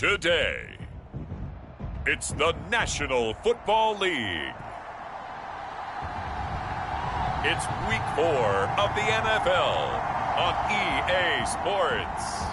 Today, it's the National Football League. It's Week 4 of the NFL on EA Sports.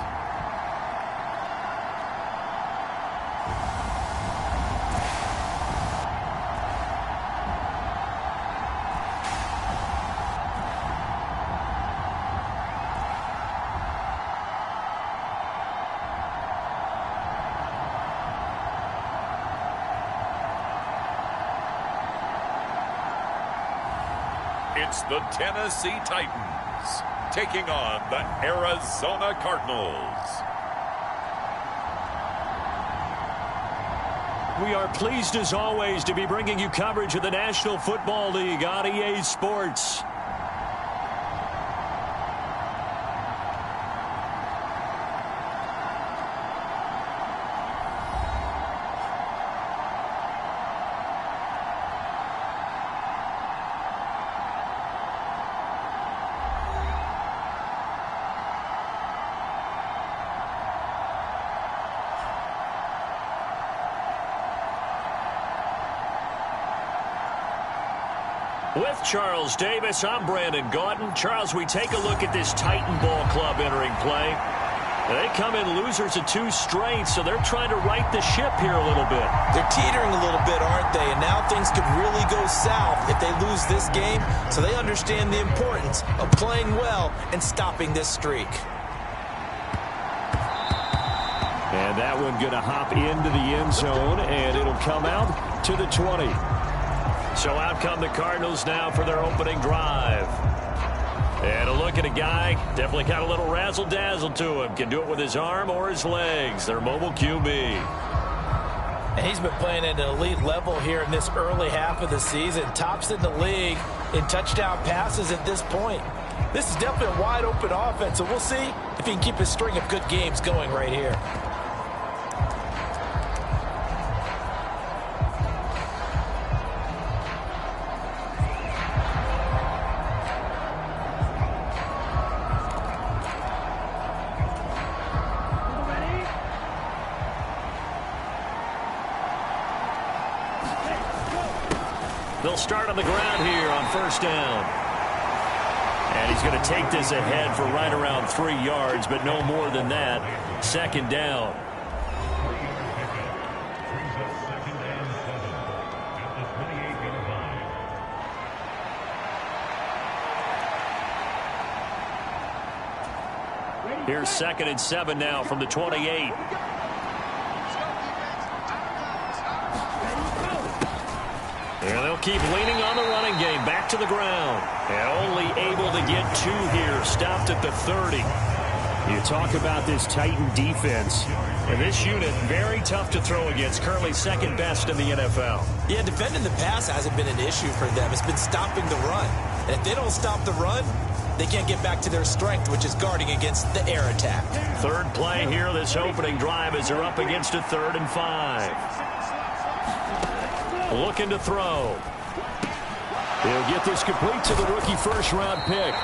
It's the Tennessee Titans taking on the Arizona Cardinals. We are pleased as always to be bringing you coverage of the National Football League on EA Sports. With Charles Davis, I'm Brandon Gaudin. Charles, we take a look at this Titan Ball Club entering play. They come in losers of 2 straight, so they're trying to right the ship here a little bit. They're teetering a little bit, aren't they? And now things could really go south if they lose this game, so they understand the importance of playing well and stopping this streak. And that one going to hop into the end zone, and it'll come out to the 20. So out come the Cardinals now for their opening drive. And a look at a guy, definitely got a little razzle-dazzle to him. Can do it with his arm or his legs. Their mobile QB. And he's been playing at an elite level here in this early half of the season. Tops in the league in touchdown passes at this point. This is definitely a wide-open offense, so we'll see if he can keep his string of good games going right here. They'll start on the ground here on first down. And he's going to take this ahead for right around 3 yards, but no more than that. Second down. Here's 2nd and 7 now from the 28. And they'll keep leaning on the running game. Back to the ground. And only able to get 2 here. Stopped at the 30. You talk about this Titan defense. And this unit, very tough to throw against. Currently 2nd best in the NFL. Yeah, defending the pass hasn't been an issue for them. It's been stopping the run. And if they don't stop the run, they can't get back to their strength, which is guarding against the air attack. Third play here, this opening drive, as they're up against a 3rd and 5. Looking to throw. He'll get this complete to the rookie first-round pick.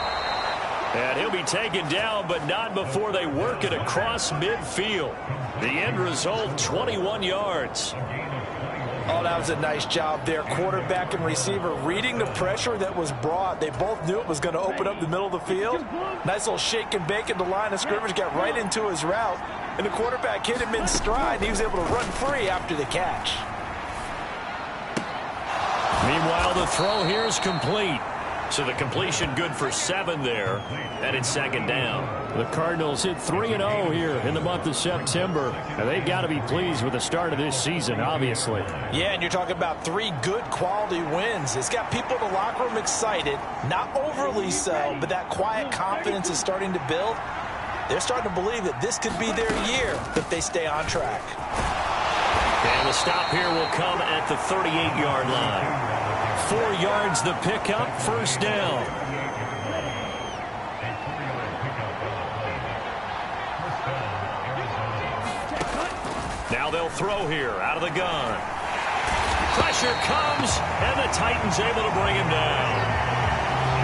And he'll be taken down, but not before they work it across midfield. The end result, 21 yards. Oh, that was a nice job there. Quarterback and receiver reading the pressure that was brought. They both knew it was going to open up the middle of the field. Nice little shake and bake at the line of scrimmage. Got right into his route. And the quarterback hit him in stride. He was able to run free after the catch. Meanwhile, the throw here is complete. So the completion good for 7 there. And it's 2nd down. The Cardinals hit 3-0 here in the month of September. And they've got to be pleased with the start of this season, obviously. Yeah, and you're talking about 3 good quality wins. It's got people in the locker room excited. Not overly so, but that quiet confidence is starting to build. They're starting to believe that this could be their year if they stay on track. And the stop here will come at the 38-yard line. 4 yards the pickup, first down. Now they'll throw here out of the gun. Pressure comes, and the Titans able to bring him down.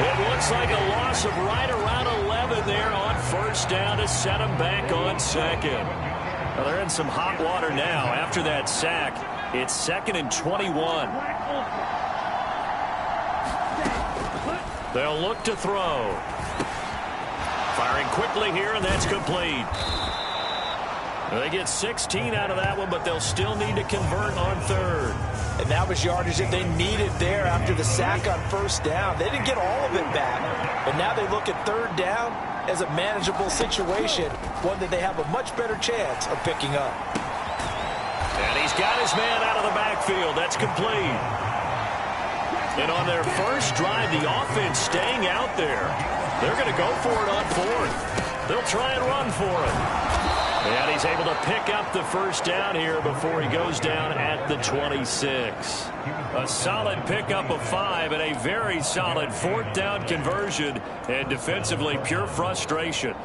It looks like a loss of right around 11 there on first down to set him back on 2nd. Well, they're in some hot water now after that sack. It's 2nd and 21. They'll look to throw. Firing quickly here, and that's complete. They get 16 out of that one, but they'll still need to convert on 3rd. And that was yardage that they needed there after the sack on 1st down. They didn't get all of it back, but now they look at 3rd down as a manageable situation, one that they have a much better chance of picking up. And he's got his man out of the backfield. That's complete. And on their first drive, the offense staying out there. They're going to go for it on 4th. They'll try and run for it. And he's able to pick up the 1st down here before he goes down at the 26. A solid pickup of 5 and a very solid 4th down conversion, and defensively pure frustration.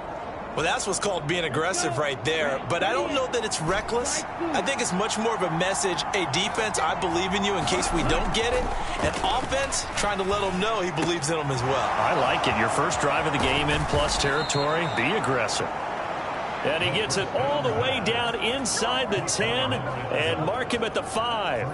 Well, that's what's called being aggressive right there. But I don't know that it's reckless. I think it's much more of a message, hey, defense, I believe in you in case we don't get it. And offense, trying to let them know he believes in them as well. I like it. Your first drive of the game in plus territory, be aggressive. And he gets it all the way down inside the 10 and mark him at the 5.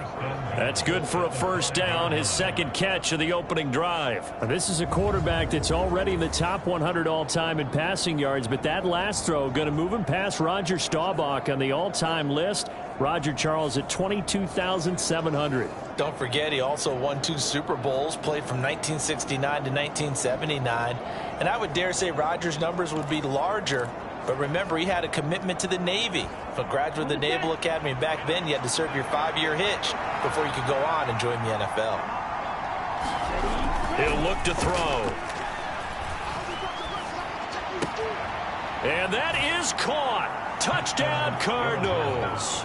That's good for a 1st down, his 2nd catch of the opening drive. This is a quarterback that's already in the top 100 all-time in passing yards, but that last throw going to move him past Roger Staubach on the all-time list. Roger Charles at 22,700. Don't forget, he also won 2 Super Bowls, played from 1969 to 1979. And I would dare say Roger's numbers would be larger. But remember, he had a commitment to the Navy. A graduate of the Naval Academy. Back then, you had to serve your 5-year hitch before you could go on and join the NFL. He'll look to throw. And that is caught. Touchdown, Cardinals.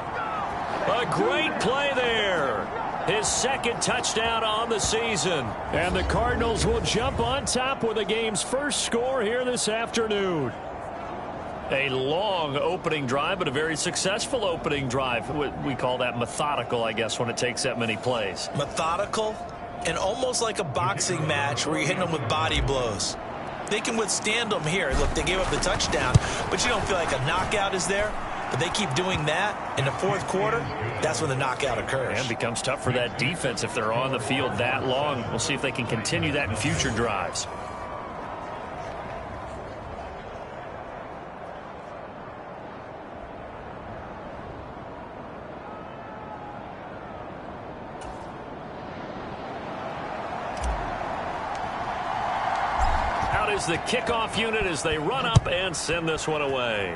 A great play there. His 2nd touchdown on the season. And the Cardinals will jump on top with the game's first score here this afternoon. A long opening drive, but a very successful opening drive. We call that methodical, I guess, when it takes that many plays. Methodical and almost like a boxing match where you're hitting them with body blows. They can withstand them here. Look, they gave up the touchdown, but you don't feel like a knockout is there. But they keep doing that in the 4th quarter. That's when the knockout occurs. And it becomes tough for that defense if they're on the field that long. We'll see if they can continue that in future drives. Is the kickoff unit as they run up and send this one away.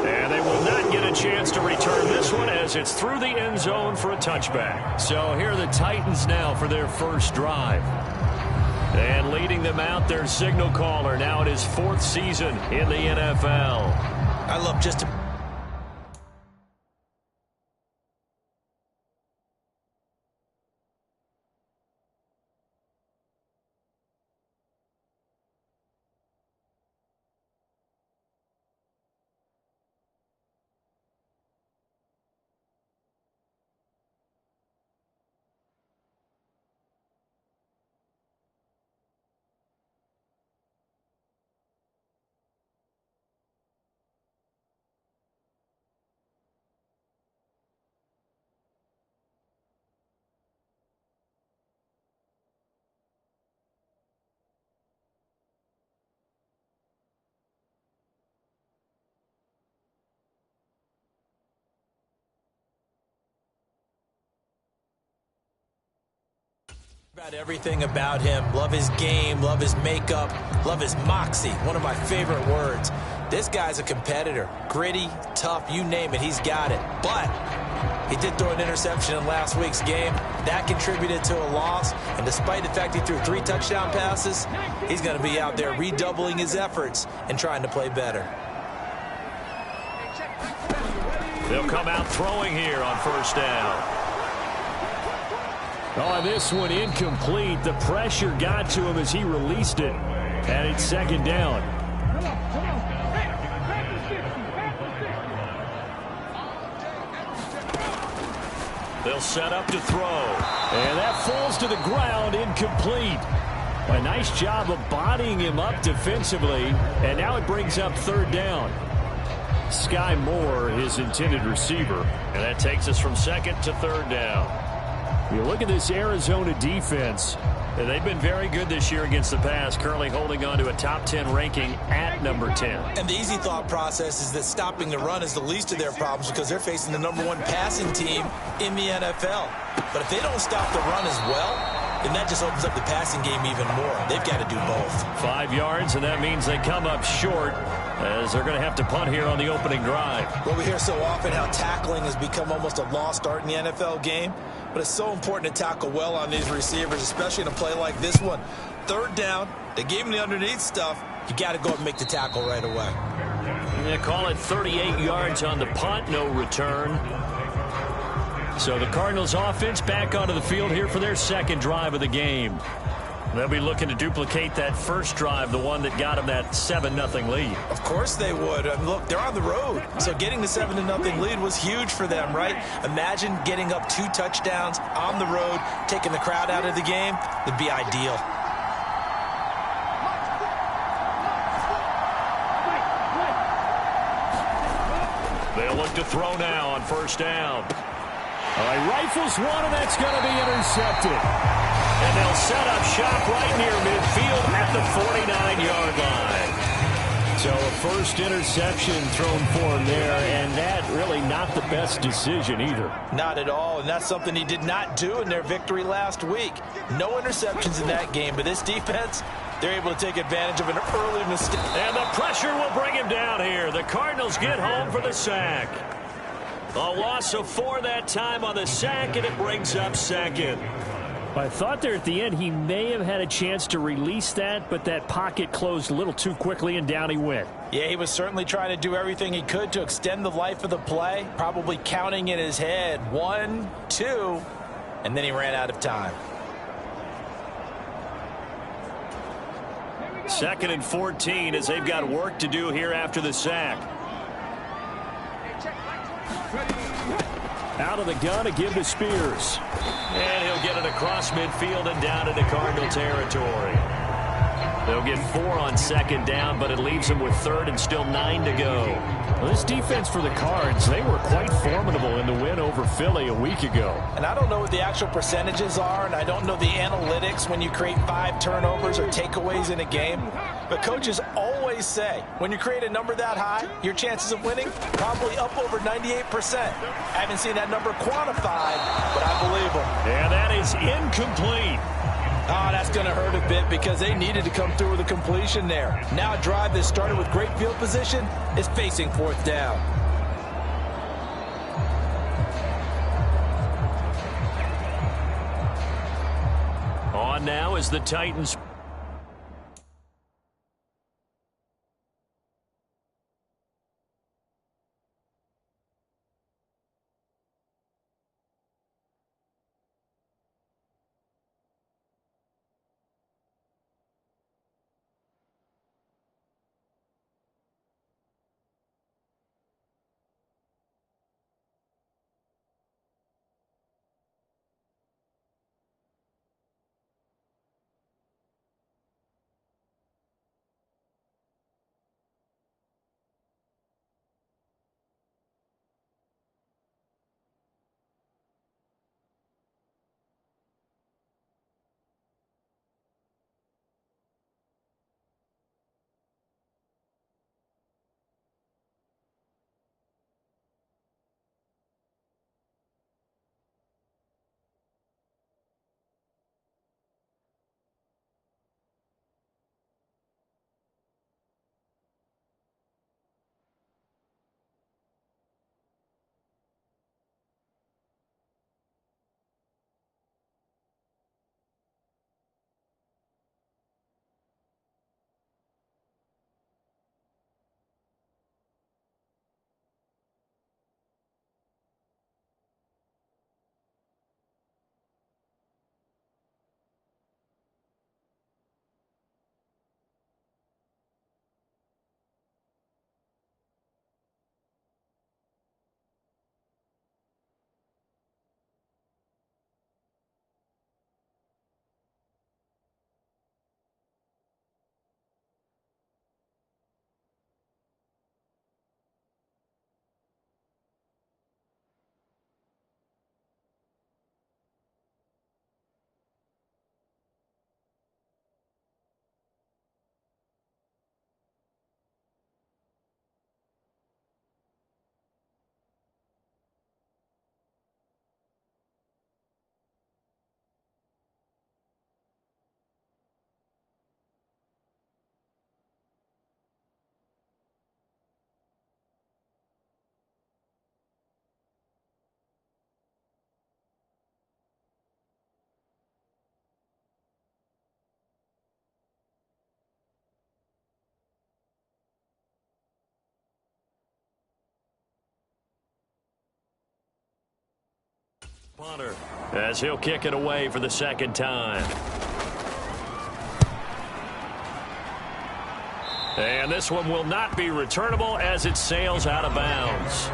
And they will not get a chance to return this one as it's through the end zone for a touchback. So here are the Titans now for their first drive. And leading them out, their signal caller now in his 4th season in the NFL. I love just about everything about him. Love his game, love his makeup, love his moxie. One of my favorite words. This guy's a competitor. Gritty, tough, you name it, he's got it. But he did throw an interception in last week's game. That contributed to a loss. And despite the fact he threw 3 touchdown passes, he's going to be out there redoubling his efforts and trying to play better. They'll come out throwing here on 1st down. Oh, this one incomplete. The pressure got to him as he released it. And it's 2nd down. They'll set up to throw. And that falls to the ground, incomplete. A nice job of bodying him up defensively, and now it brings up third down. Sky Moore, his intended receiver. And that takes us from second to third down. You look at this Arizona defense. And they've been very good this year against the pass, currently holding on to a top 10 ranking at number 10. And the easy thought process is that stopping the run is the least of their problems because they're facing the #1 passing team in the NFL. But if they don't stop the run as well, then that just opens up the passing game even more. They've got to do both. 5 yards, and that means they come up short as they're going to have to punt here on the opening drive. Well, we hear so often how tackling has become almost a lost art in the NFL game. But it's so important to tackle well on these receivers, especially in a play like this one. Third down, they gave him the underneath stuff. You got to go up and make the tackle right away. They call it 38 yards on the punt, no return. So the Cardinals offense back onto the field here for their second drive of the game. They'll be looking to duplicate that first drive, the one that got them that 7-0 lead. Of course they would. I mean, look, they're on the road. So getting the 7-0 lead was huge for them, right? Imagine getting up 2 touchdowns on the road, taking the crowd out of the game. Would be ideal. They'll look to throw now on first down. All right, rifles one, and that's going to be intercepted. And they'll set up shop right near midfield at the 49-yard line. So a first interception thrown for him there, and that really not the best decision either. Not at all, and that's something he did not do in their victory last week. No interceptions in that game, but this defense, they're able to take advantage of an early mistake. And the pressure will bring him down here. The Cardinals get home for the sack. A loss of 4 that time on the sack, and it brings up second. I thought there at the end he may have had a chance to release that, but that pocket closed a little too quickly, and down he went. Yeah, he was certainly trying to do everything he could to extend the life of the play, probably counting in his head 1, 2, and then he ran out of time. 2nd and 14 as they've got work to do here after the sack. Out of the gun to give to Spears. And he'll get it across midfield and down into Cardinal territory. They'll get 4 on 2nd down, but it leaves them with 3rd and still 9 to go. Well, this defense for the Cards, they were quite formidable in the win over Philly a week ago. And I don't know what the actual percentages are, and I don't know the analytics when you create 5 turnovers or takeaways in a game. But coaches always say, when you create a number that high, your chances of winning probably up over 98%. I haven't seen that number quantified, but I believe them. And that is incomplete. Oh, that's going to hurt a bit because they needed to come through with a completion there. Now a drive that started with great field position is facing 4th down. On now is the Titans. Punter, as he'll kick it away for the second time. And this one will not be returnable as it sails out of bounds.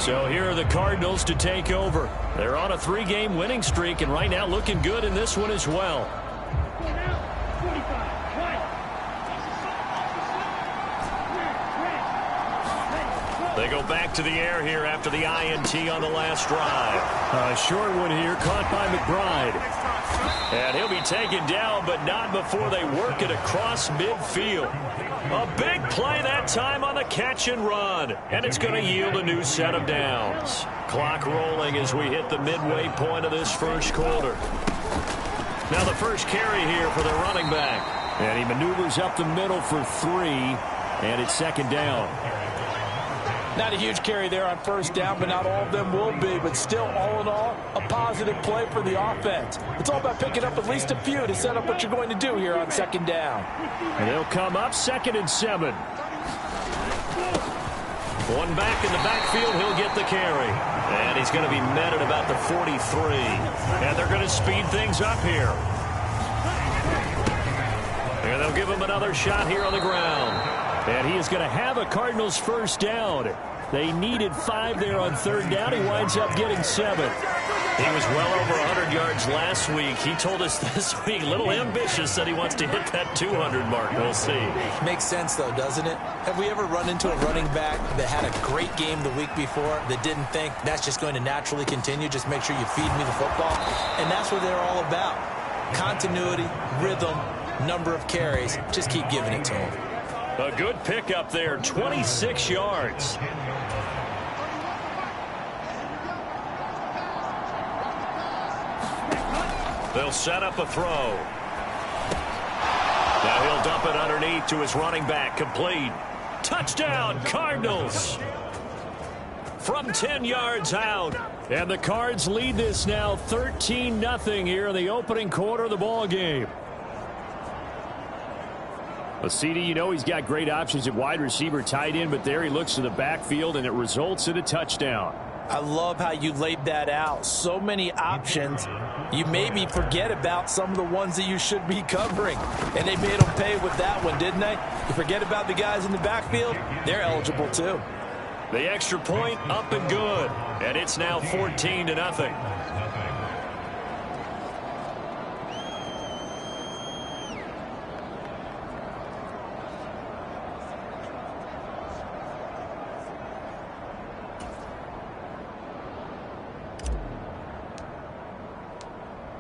So here are the Cardinals to take over. They're on a 3-game winning streak, and right now looking good in this one as well. They go back to the air here after the INT on the last drive. A short one here, caught by McBride. And he'll be taken down, but not before they work it across midfield. A big play that time on the catch and run. And it's going to yield a new set of downs. Clock rolling as we hit the midway point of this first quarter. Now the first carry here for the running back. And he maneuvers up the middle for 3, and it's second down. Not a huge carry there on first down, but not all of them will be. But still, all in all, a positive play for the offense. It's all about picking up at least a few to set up what you're going to do here on second down. And they'll come up 2nd and 7. One back in the backfield, he'll get the carry. And he's going to be met at about the 43. And they're going to speed things up here. And they'll give him another shot here on the ground. And he is going to have a Cardinals first down. They needed 5 there on 3rd down. He winds up getting 7. He was well over 100 yards last week. He told us this week, a little ambitious, said he wants to hit that 200 mark. We'll see. Makes sense, though, doesn't it? Have we ever run into a running back that had a great game the week before that didn't think that's just going to naturally continue? Just make sure you feed me the football. And that's what they're all about. Continuity, rhythm, number of carries. Just keep giving it to him. A good pickup there, 26 yards. They'll set up a throw. Now he'll dump it underneath to his running back, complete. Touchdown, Cardinals! From 10 yards out. And the Cards lead this now 13-0 here in the opening quarter of the ball game. Well, CD, you know he's got great options at wide receiver, tight end, but there he looks to the backfield, and it results in a touchdown. I love how you laid that out. So many options. You maybe forget about some of the ones that you should be covering. And they made them pay with that one, didn't they? You forget about the guys in the backfield, they're eligible too. The extra point up and good. And it's now 14-0.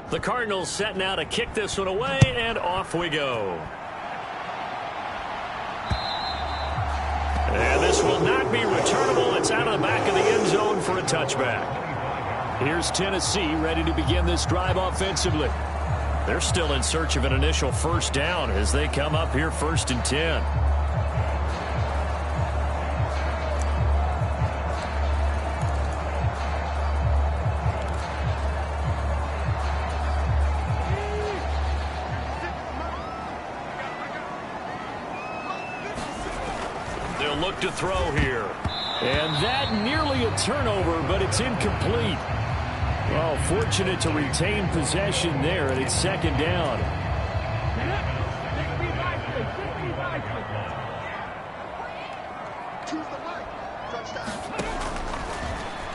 The Cardinals set now to kick this one away, and off we go. And this will not be returnable. It's out of the back of the end zone for a touchback. Here's Tennessee ready to begin this drive offensively. They're still in search of an initial first down as they come up here 1st and 10. They'll look to throw here. And that nearly a turnover, but it's incomplete. Well, fortunate to retain possession there, and it's second down.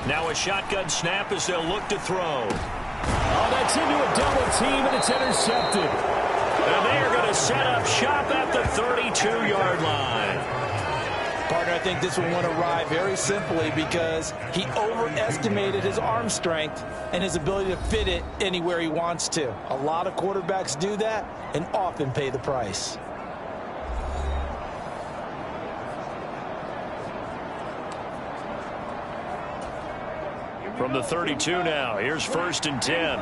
Now a shotgun snap as they'll look to throw. Oh, that's into a double team, and it's intercepted. And they are going to set up shop at the 32-yard line. Partner, I think this one went awry very simply because he overestimated his arm strength and his ability to fit it anywhere he wants to. A lot of quarterbacks do that and often pay the price. From the 32 now, here's 1st and 10.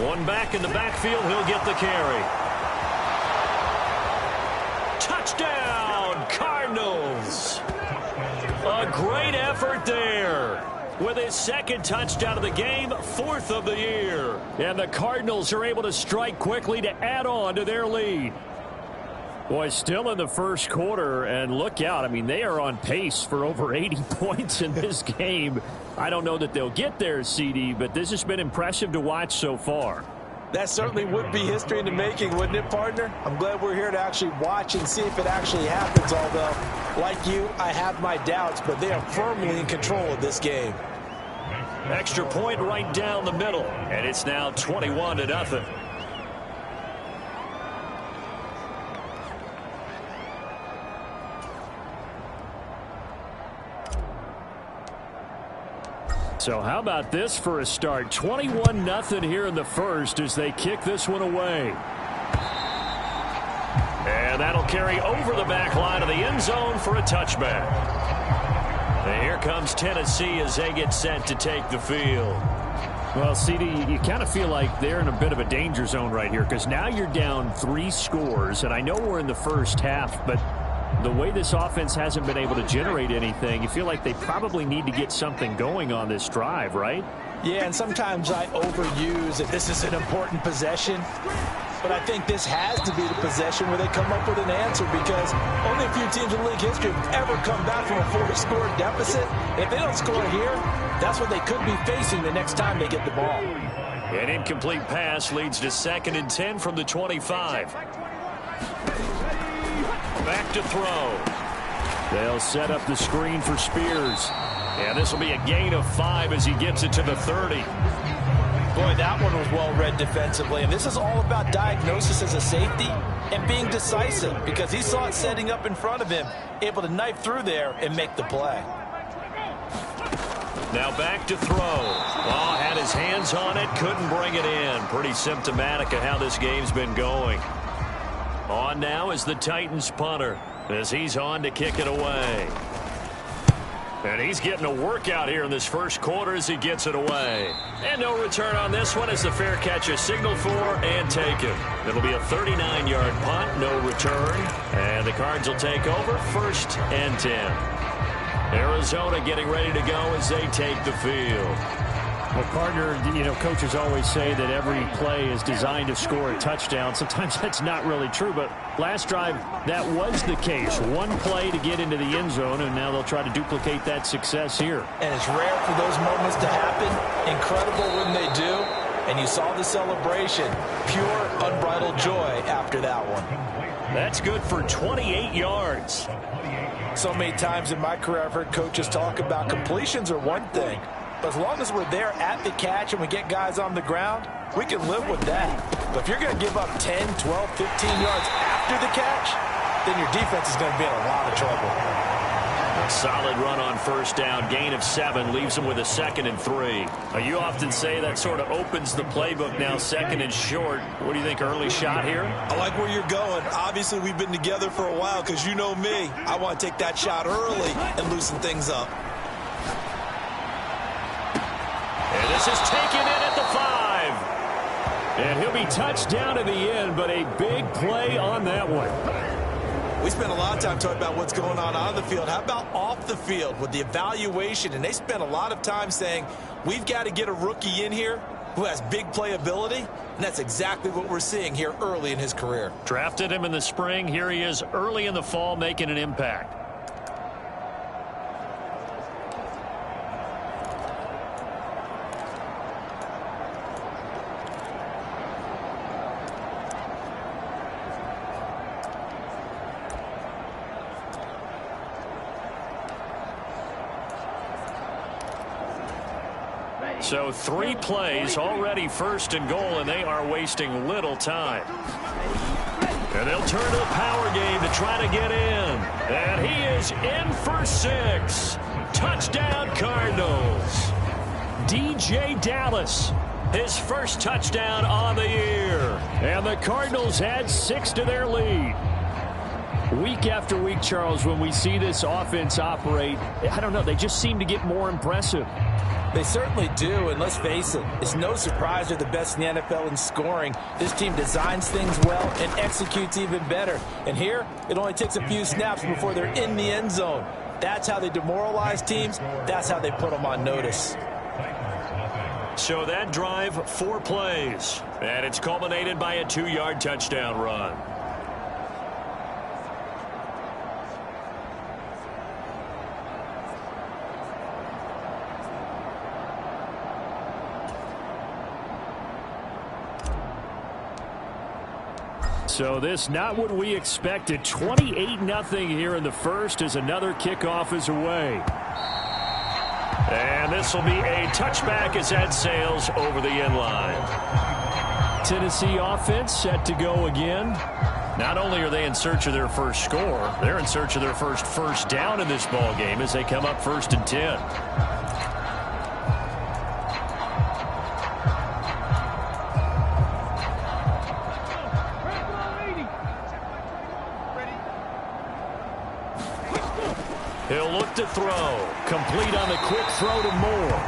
One back in the backfield, he'll get the carry. Touchdown, Cardinals! A great effort there. With his second touchdown of the game, 4th of the year. And the Cardinals are able to strike quickly to add on to their lead. Boy, still in the first quarter, and look out. I mean, they are on pace for over 80 points in this game. I don't know that they'll get there, CD, but this has been impressive to watch so far. That certainly would be history in the making, wouldn't it, partner? I'm glad we're here to actually watch and see if it actually happens, although, like you, I have my doubts, but they are firmly in control of this game. Extra point right down the middle, and it's now 21-0. So how about this for a start? 21-0 here in the first as they kick this one away. And that'll carry over the back line of the end zone for a touchback. And here comes Tennessee as they get set to take the field. Well, CD, you kind of feel like they're in a bit of a danger zone right here because now you're down 3 scores, and I know we're in the first half, but the way this offense hasn't been able to generate anything, you feel like they probably need to get something going on this drive, right? Yeah, and sometimes I overuse that this is an important possession. But I think this has to be the possession where they come up with an answer because only a few teams in league history have ever come back from a 4-score deficit. If they don't score here, that's what they could be facing the next time they get the ball. An incomplete pass leads to 2nd and 10 from the 25. Back to throw. They'll set up the screen for Spears. And this will be a gain of 5 as he gets it to the 30. Boy, that one was well read defensively. And this is all about diagnosis as a safety and being decisive because he saw it setting up in front of him, able to knife through there and make the play. Now back to throw. Oh, had his hands on it, couldn't bring it in. Pretty symptomatic of how this game's been going. On now is the Titans punter as he's on to kick it away. And he's getting a workout here in this first quarter as he gets it away. And no return on this one as the fair catch is signaled for and taken. It'll be a 39-yard punt, no return. And the Cards will take over 1st and 10. Arizona getting ready to go as they take the field. Well, partner, you know, coaches always say that every play is designed to score a touchdown. Sometimes that's not really true, but last drive, that was the case. One play to get into the end zone, and now they'll try to duplicate that success here. And it's rare for those moments to happen. Incredible when they do. And you saw the celebration. Pure, unbridled joy after that one. That's good for 28 yards. So many times in my career, I've heard coaches talk about completions are one thing. But as long as we're there at the catch and we get guys on the ground, we can live with that. But if you're going to give up 10, 12, 15 yards after the catch, then your defense is going to be in a lot of trouble. A solid run on 1st down. Gain of 7 leaves him with a 2nd and 3. You often say that sort of opens the playbook now, 2nd and short. What do you think, early shot here? I like where you're going. Obviously, we've been together for a while because you know me. I want to take that shot early and loosen things up. And this is taken in at the 5. And he'll be touched down at the end, but a big play on that one. We spent a lot of time talking about what's going on the field. How about off the field with the evaluation? And they spent a lot of time saying, we've got to get a rookie in here who has big playability. And that's exactly what we're seeing here early in his career. Drafted him in the spring. Here he is early in the fall making an impact. So 3 plays, already 1st and goal, and they are wasting little time. And they'll turn to the power game to try to get in. And he is in for 6. Touchdown, Cardinals. DJ Dallas, His first touchdown on the year. and the Cardinals add 6 to their lead. Week after week, Charles, when we see this offense operate, I don't know, they just seem to get more impressive. They certainly do, and let's face it, it's no surprise they're the best in the NFL in scoring. This team designs things well and executes even better. And here, it only takes a few snaps before they're in the end zone. That's how they demoralize teams. That's how they put them on notice. So that drive, 4 plays, and it's culminated by a 2-yard touchdown run. So this not what we expected. 28-0 here in the first as another kickoff is away. And this will be a touchback as that sails over the end line. Tennessee offense set to go again. Not only are they in search of their first score, they're in search of their first down in this ball game as they come up 1st and 10. He'll look to throw. Complete on the quick throw to Moore.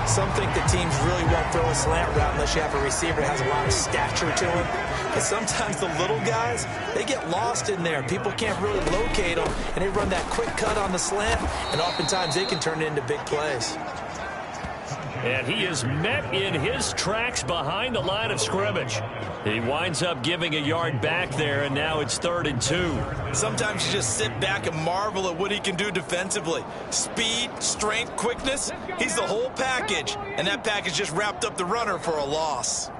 Some think that teams really won't throw a slant route unless you have a receiver that has a lot of stature to him. But sometimes the little guys, they get lost in there. People can't really locate them, and they run that quick cut on the slant, and oftentimes they can turn it into big plays. And he is met in his tracks behind the line of scrimmage. He winds up giving a yard back there, and now it's 3rd and 2. Sometimes you just sit back and marvel at what he can do defensively. Speed, strength, quickness, he's the whole package. And that package just wrapped up the runner for a loss.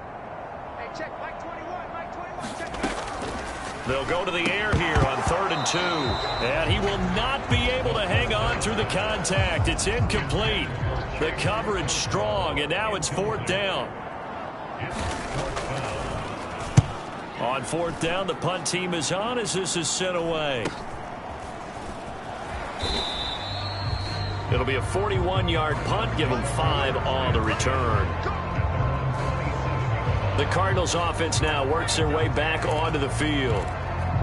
They'll go to the air here on 3rd and 2. And he will not be able to hang on through the contact. It's incomplete. The coverage strong, and now it's 4th down. On 4th down, the punt team is on as this is sent away. It'll be a 41-yard punt. Give them 5 on the return. The Cardinals offense now works their way back onto the field.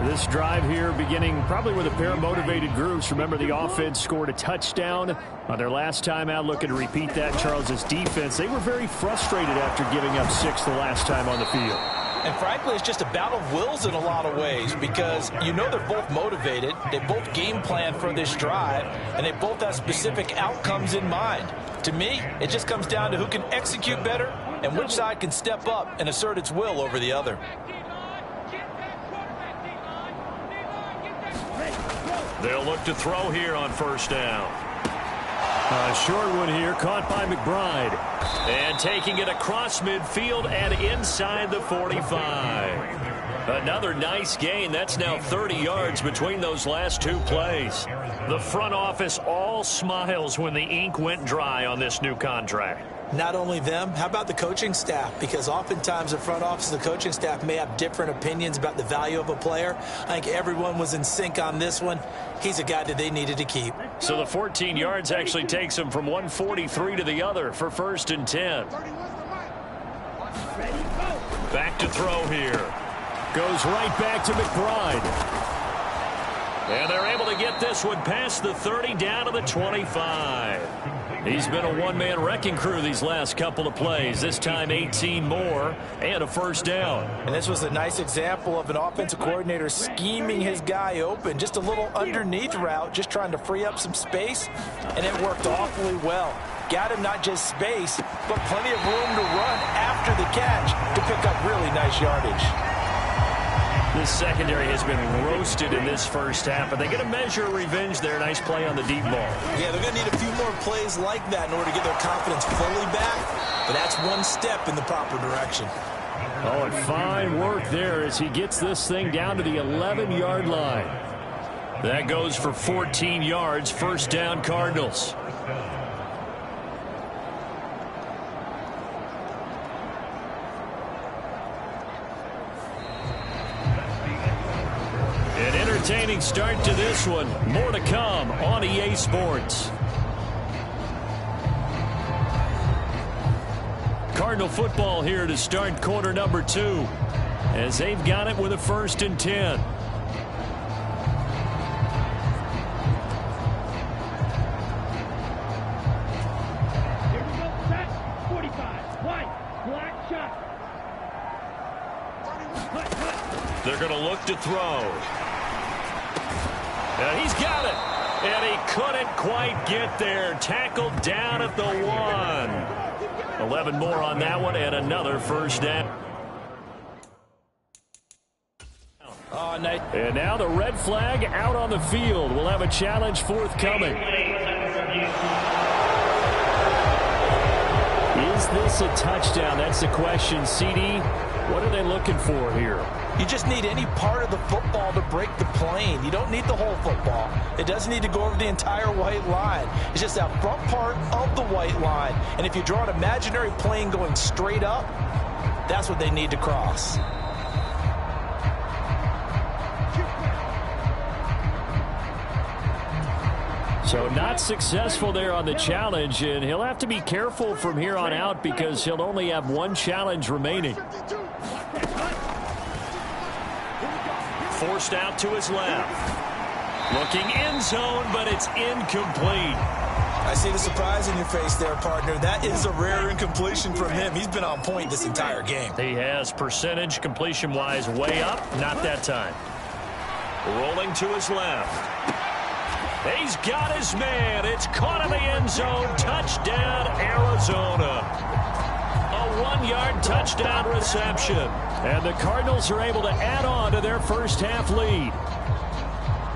This drive here beginning probably with a pair of motivated groups. Remember, the offense scored a touchdown on their last time out. Looking to repeat that. Charles's defense, they were very frustrated after giving up 6 the last time on the field. And frankly, it's just a battle of wills in a lot of ways because you know they're both motivated. They both game plan for this drive, and they both have specific outcomes in mind. To me, it just comes down to who can execute better and which side can step up and assert its will over the other. They'll look to throw here on 1st down. A short one here, caught by McBride. And taking it across midfield and inside the 45. Another nice gain. That's now 30 yards between those last 2 plays. The front office all smiles when the ink went dry on this new contract. Not only them, how about the coaching staff? Because oftentimes the front office and the coaching staff may have different opinions about the value of a player. I think everyone was in sync on this one. He's a guy that they needed to keep. So the 14 yards actually takes him from 143 to the other for 1st and 10. Back to throw here. Goes right back to McBride. And they're able to get this one past the 30 down to the 25. He's been a one-man wrecking crew these last couple of plays. This time 18 more and a 1st down. And this was a nice example of an offensive coordinator scheming his guy open. Just a little underneath route, just trying to free up some space, and it worked awfully well. Got him not just space, but plenty of room to run after the catch to pick up really nice yardage. This secondary has been roasted in this first half, but they get a measure of revenge there. Nice play on the deep ball. Yeah, they're going to need a few more plays like that in order to get their confidence fully back, but that's one step in the proper direction. Oh, and fine work there as he gets this thing down to the 11-yard line. That goes for 14 yards, 1st down Cardinals. An entertaining start to this one. More to come on EA Sports. Cardinal football here to start quarter number 2 as they've got it with a 1st and 10. They're going to look to throw. And he's got it. And he couldn't quite get there. Tackled down at the 1. 11 more on that one and another 1st down. And now the red flag out on the field. We'll have a challenge forthcoming. Is this a touchdown? That's the question, CD. What are they looking for here? You just need any part of the football to break the plane. You don't need the whole football. It doesn't need to go over the entire white line. It's just that front part of the white line. And if you draw an imaginary plane going straight up, that's what they need to cross. So not successful there on the challenge, and he'll have to be careful from here on out because he'll only have one challenge remaining. Forced out to his left. Looking end zone, but it's incomplete. I see the surprise in your face there, partner. That is a rare incompletion from him. He's been on point this entire game. He has percentage completion-wise way up. Not that time. Rolling to his left. He's got his man. It's caught in the end zone. Touchdown, Arizona. A 1-yard touchdown reception. And the Cardinals are able to add on to their first half lead.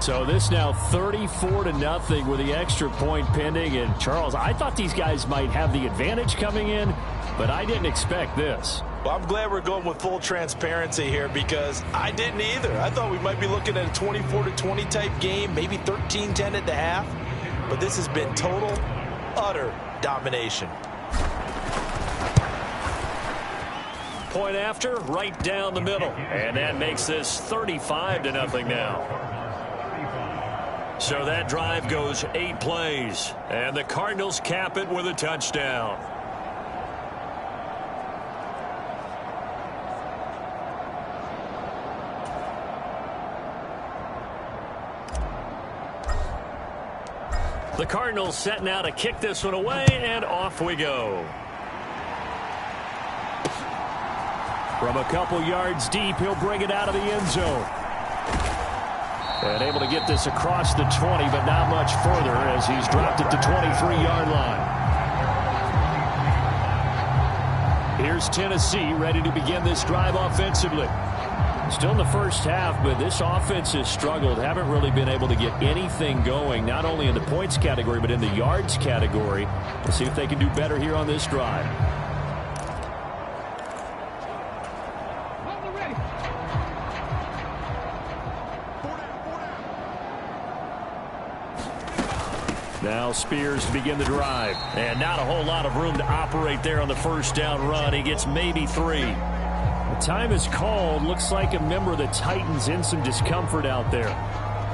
So this now 34-0 with the extra point pending. And Charles, I thought these guys might have the advantage coming in, but I didn't expect this. Well, I'm glad we're going with full transparency here because I didn't either. I thought we might be looking at a 24-20 type game, maybe 13-10 at the half. But this has been total, utter domination. Point after, right down the middle. And that makes this 35-0 now. So that drive goes 8 plays. And the Cardinals cap it with a touchdown. The Cardinals setting out to kick this one away, and off we go. From a couple yards deep, he'll bring it out of the end zone. And able to get this across the 20, but not much further as he's dropped it to 23-yard line. Here's Tennessee ready to begin this drive offensively. Still in the first half, but this offense has struggled. Haven't really been able to get anything going, not only in the points category, but in the yards category. Let's see if they can do better here on this drive. Now Spears to begin the drive. And not a whole lot of room to operate there on the first down run. He gets maybe 3. The time is called. Looks like a member of the Titans in some discomfort out there.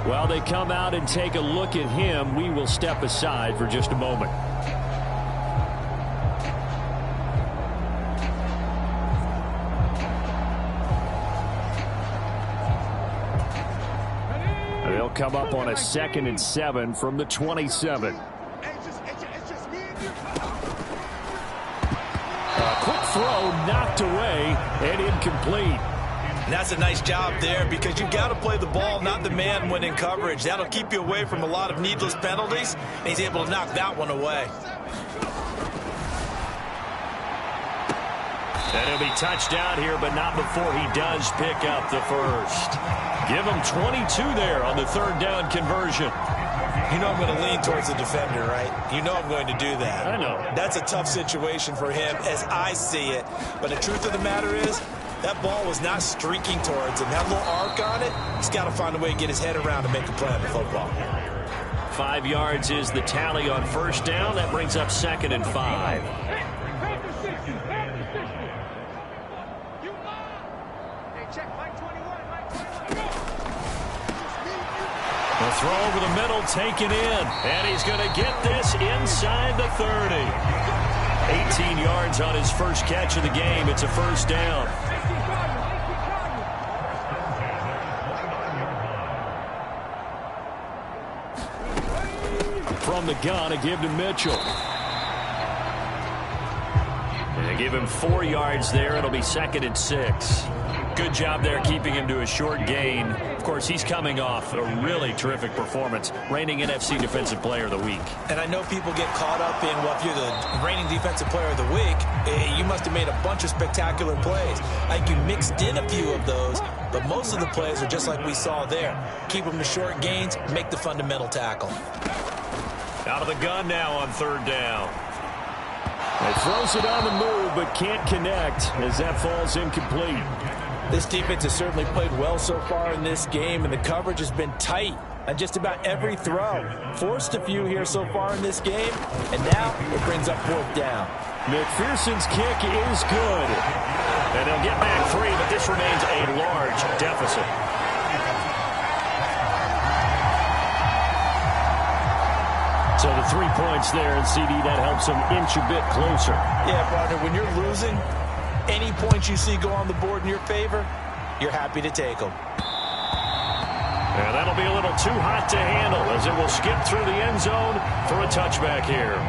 While they come out and take a look at him, we will step aside for just a moment. They'll come up on a 2nd and 7 from the 27. Throw knocked away and incomplete. And that's a nice job there because you've got to play the ball, not the man when in coverage. That'll keep you away from a lot of needless penalties, and he's able to knock that one away. And he'll be touched out here, but not before he does pick up the first. Give him 22 there on the 3rd down conversion. You know I'm going to lean towards the defender, right? You know I'm going to do that. I know. That's a tough situation for him as I see it. But the truth of the matter is, that ball was not streaking towards him. That little arc on it, he's got to find a way to get his head around and make a play on the football. 5 yards is the tally on first down. That brings up 2nd and 5. The throw over the middle taken in, and he's going to get this inside the 30. 18 yards on his first catch of the game. It's a first down. From the gun, a give to Mitchell. And they give him 4 yards there. It'll be 2nd and 6. Good job there keeping him to a short gain. Of course, he's coming off a really terrific performance, reigning NFC Defensive Player of the Week. And I know people get caught up in, well, if you're the reigning Defensive Player of the Week, you must have made a bunch of spectacular plays. Like you mixed in a few of those, but most of the plays are just like we saw there. Keep them to short gains, make the fundamental tackle. Out of the gun now on 3rd down. He throws it on the move, but can't connect as that falls incomplete. This defense has certainly played well so far in this game, and the coverage has been tight on just about every throw. Forced a few here so far in this game, and now it brings up 4th down. McPherson's kick is good. And they'll get back 3, but this remains a large deficit. So the 3 points there, and CD, that helps them inch a bit closer. Yeah, partner, when you're losing, any points you see go on the board in your favor, you're happy to take them. And that'll be a little too hot to handle as it will skip through the end zone for a touchback here.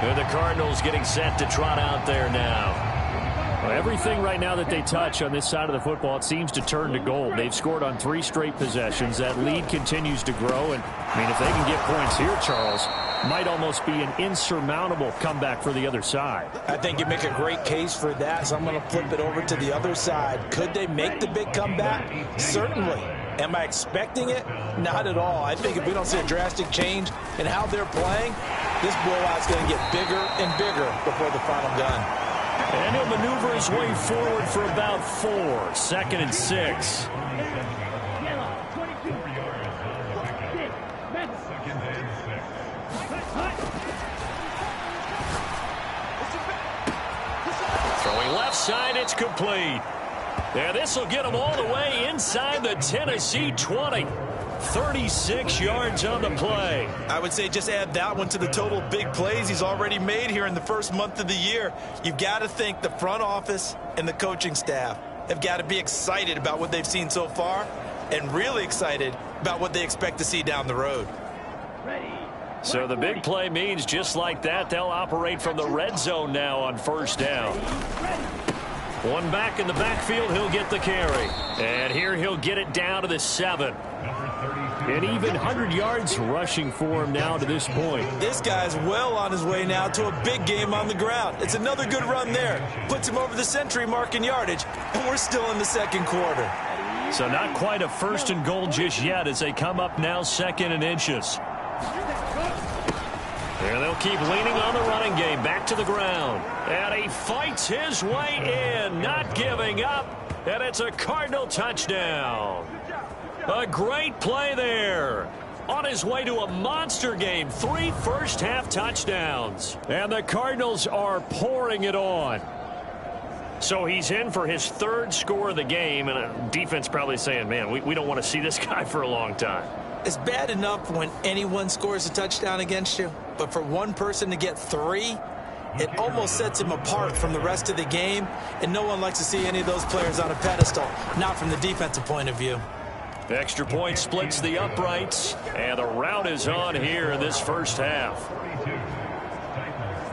And the Cardinals getting set to trot out there now. Well, everything right now that they touch on this side of the football, it seems to turn to gold. They've scored on 3 straight possessions. That lead continues to grow. And, I mean, if they can get points here, Charles, might almost be an insurmountable comeback for the other side. I think you make a great case for that, so I'm going to flip it over to the other side. Could they make the big comeback? Certainly. Am I expecting it? Not at all. I think if we don't see a drastic change in how they're playing, this blowout's going to get bigger and bigger before the final gun. And he'll maneuver his way forward for about 4. 2nd and 6. Throwing left side, it's complete. And this will get them all the way inside the Tennessee 20. 36 yards on the play. I would say just add that one to the total big plays he's already made here in the first month of the year. You've got to think the front office and the coaching staff have got to be excited about what they've seen so far and really excited about what they expect to see down the road. So the big play means just like that, they'll operate from the red zone now on 1st down. One back in the backfield, he'll get the carry. And here he'll get it down to the 7. And even 100 yards rushing for him now to this point. This guy's well on his way now to a big game on the ground. It's another good run there. Puts him over the century mark in yardage, and we're still in the 2nd quarter. So not quite a 1st and goal just yet as they come up now 2nd and inches. And they'll keep leaning on the running game. Back to the ground. And he fights his way in, not giving up. And it's a Cardinal touchdown. A great play there. On his way to a monster game. 3 first-half touchdowns. And the Cardinals are pouring it on. So he's in for his 3rd score of the game. And a defense probably saying, man, we don't want to see this guy for a long time. It's bad enough when anyone scores a touchdown against you. But for one person to get 3, it almost sets him apart from the rest of the game. And no one likes to see any of those players on a pedestal. Not from the defensive point of view. Extra point splits the uprights, and the route is on here in this first half.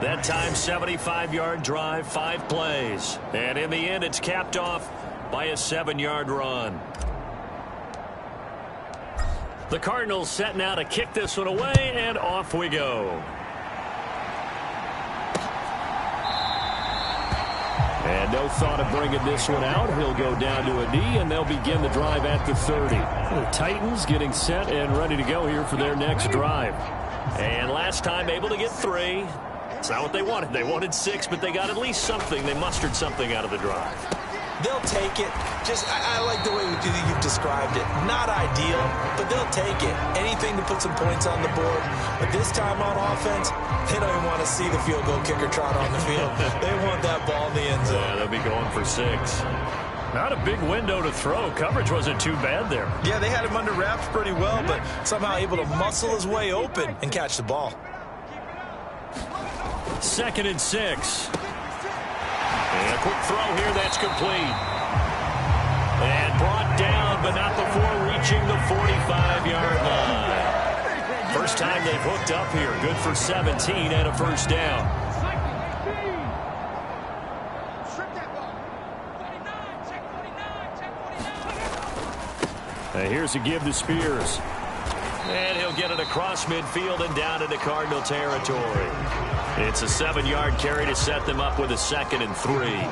That time, 75-yard drive, 5 plays. And in the end, it's capped off by a 7-yard run. The Cardinals set now to kick this one away, and off we go. And no thought of bringing this one out. He'll go down to a knee, and they'll begin the drive at the 30. The Titans getting set and ready to go here for their next drive. And last time able to get 3. It's not what they wanted. They wanted 6, but they got at least something. They mustered something out of the drive. They'll take it. I like the way you've described it. Not ideal, but they'll take it. Anything to put some points on the board. But this time on offense, they don't even want to see the field goal kicker trot on the field. They want that ball in the end zone. Yeah, they'll be going for 6. Not a big window to throw. Coverage wasn't too bad there. Yeah, they had him under wraps pretty well, but somehow able to muscle his way open and catch the ball. 2nd and 6. And a quick throw here, that's complete. And brought down, but not before reaching the 45-yard line. First time they've hooked up here. Good for 17 and a 1st down. And here's a give to Spears. And he'll get it across midfield and down into Cardinal territory. It's a 7-yard carry to set them up with a 2nd and 3.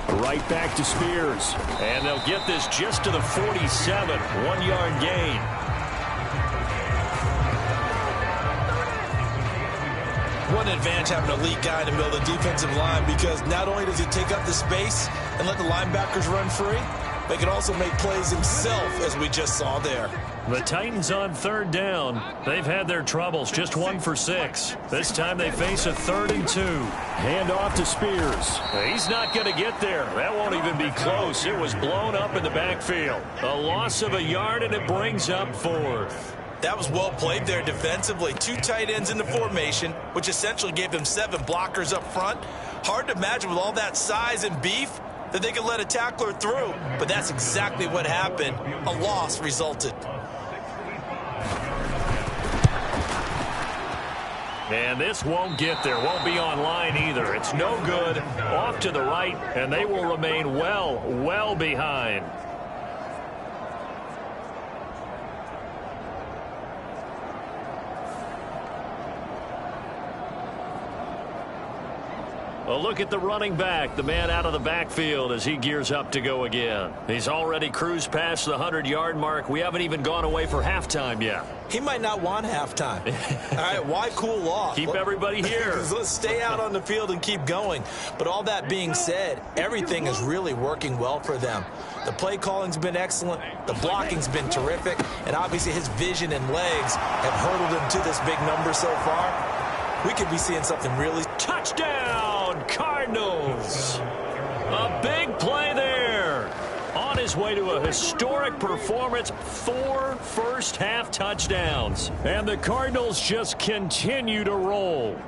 Right back to Spears. And they'll get this just to the 47. 1-yard gain. What an advantage having an elite guy in the middle of the defensive line, because not only does he take up the space and let the linebackers run free, but he can also make plays himself, as we just saw there. The Titans on 3rd down. They've had their troubles, just 1 for 6. This time they face a 3rd and 2. Hand off to Spears. He's not going to get there. That won't even be close. It was blown up in the backfield. A loss of a yard, and it brings up 4th. That was well played there defensively. 2 tight ends in the formation, which essentially gave them 7 blockers up front. Hard to imagine with all that size and beef that they could let a tackler through, but that's exactly what happened. A loss resulted. And this won't get there. Won't be online either. It's no good. Off to the right, and they will remain well behind. A look at the running back, the man out of the backfield as he gears up to go again. He's already cruised past the 100-yard mark. We haven't even gone away for halftime yet. He might not want halftime. All right, why cool off? Keep everybody here. Let's stay out on the field and keep going. But all that being said, everything is really working well for them. The play calling's been excellent. The blocking's been terrific. And obviously his vision and legs have hurdled him to this big number so far. We could be seeing something really... Touchdown, Cardinals! A big play there. On his way to a historic performance, 4 first-half touchdowns. And the Cardinals just continue to roll.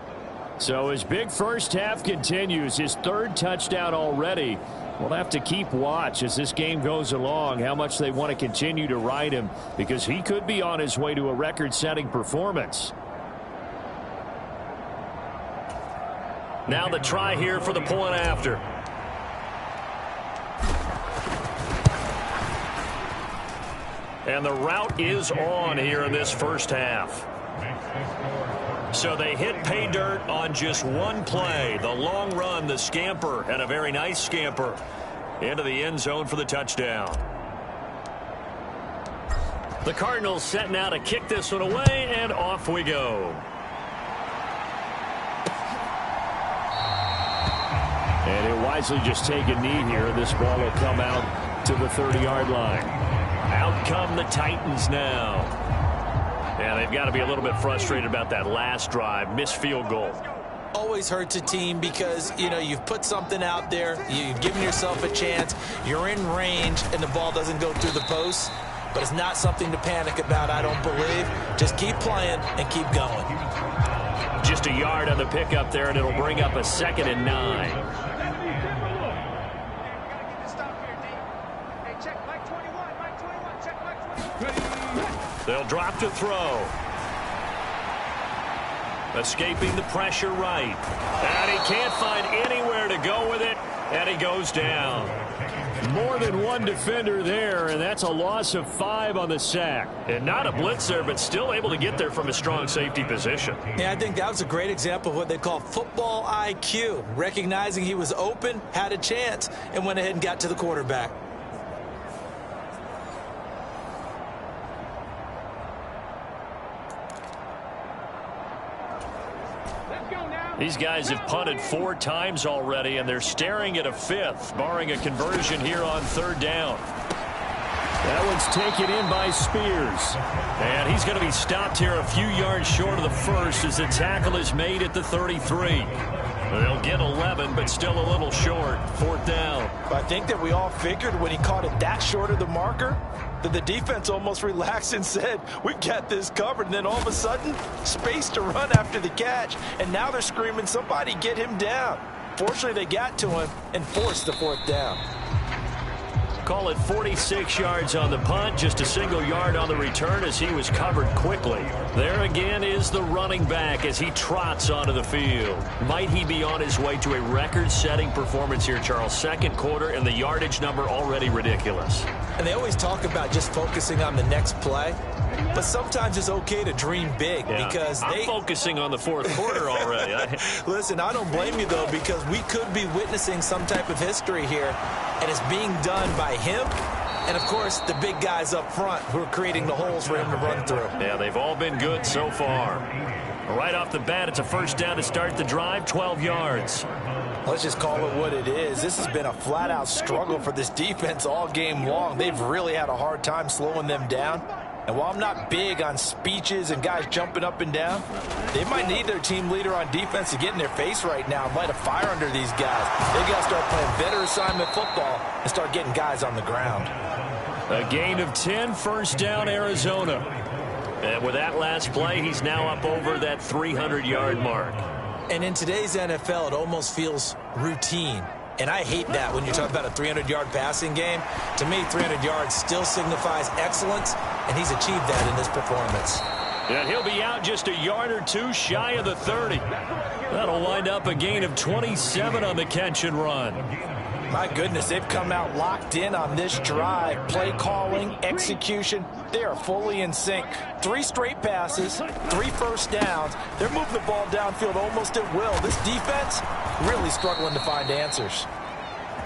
So his big first half continues. His 3rd touchdown already. We'll have to keep watch as this game goes along, how much they want to continue to ride him, because he could be on his way to a record-setting performance. Now the try here for the point after. And the route is on here in this first half. So they hit pay dirt on just 1 play. The long run, the scamper, and a very nice scamper into the end zone for the touchdown. The Cardinals setting out to kick this one away, and off we go. And he'll wisely just take a knee here. This ball will come out to the 30-yard line. Out come the Titans now. And they've got to be a little bit frustrated about that last drive. Missed field goal. Always hurts a team because, you know, you've put something out there. You've given yourself a chance. You're in range, and the ball doesn't go through the post. But it's not something to panic about, I don't believe. Just keep playing and keep going. Just a yard on the pickup there, and it'll bring up a 2nd and 9. They'll drop to throw. Escaping the pressure right. And he can't find anywhere to go with it, and he goes down. More than one defender there, and that's a loss of 5 on the sack. And not a blitzer, but still able to get there from a strong safety position. Yeah, I think that was a great example of what they call football IQ. Recognizing he was open, had a chance, and went ahead and got to the quarterback. These guys have punted 4 times already, and they're staring at a 5th, barring a conversion here on 3rd down. That one's taken in by Spears. And he's going to be stopped here a few yards short of the first as the tackle is made at the 33. They'll get 11, but still a little short. 4th down. I think that we all figured when he caught it that short of the marker that the defense almost relaxed and said, we've got this covered. And then all of a sudden, space to run after the catch. And now they're screaming, somebody get him down. Fortunately, they got to him and forced the 4th down. Call it 46 yards on the punt, just a single yard on the return as he was covered quickly. There again is the running back as he trots onto the field. Might he be on his way to a record-setting performance here, Charles? 2nd quarter, and the yardage number already ridiculous. And they always talk about just focusing on the next play. But sometimes it's okay to dream big because I'm focusing on the fourth quarter already. Listen, I don't blame you, though, because we could be witnessing some type of history here, and it's being done by him and, of course, the big guys up front who are creating the holes for him to run through. Yeah, they've all been good so far. Right off the bat, it's a first down to start the drive, 12 yards. Let's just call it what it is. This has been a flat-out struggle for this defense all game long. They've really had a hard time slowing them down. And while I'm not big on speeches and guys jumping up and down, they might need their team leader on defense to get in their face right now and light a fire under these guys. They got to start playing better assignment football and start getting guys on the ground. A gain of 10, first down, Arizona. And with that last play, he's now up over that 300-yard mark. And in today's NFL, it almost feels routine. And I hate that when you talk about a 300-yard passing game. To me, 300 yards still signifies excellence, and he's achieved that in this performance. And he'll be out just a yard or two shy of the 30. That'll wind up a gain of 27 on the catch and run. My goodness, they've come out locked in on this drive. Play calling, execution, they are fully in sync. 3 straight passes, 3 first downs. They're moving the ball downfield almost at will. This defense really struggling to find answers.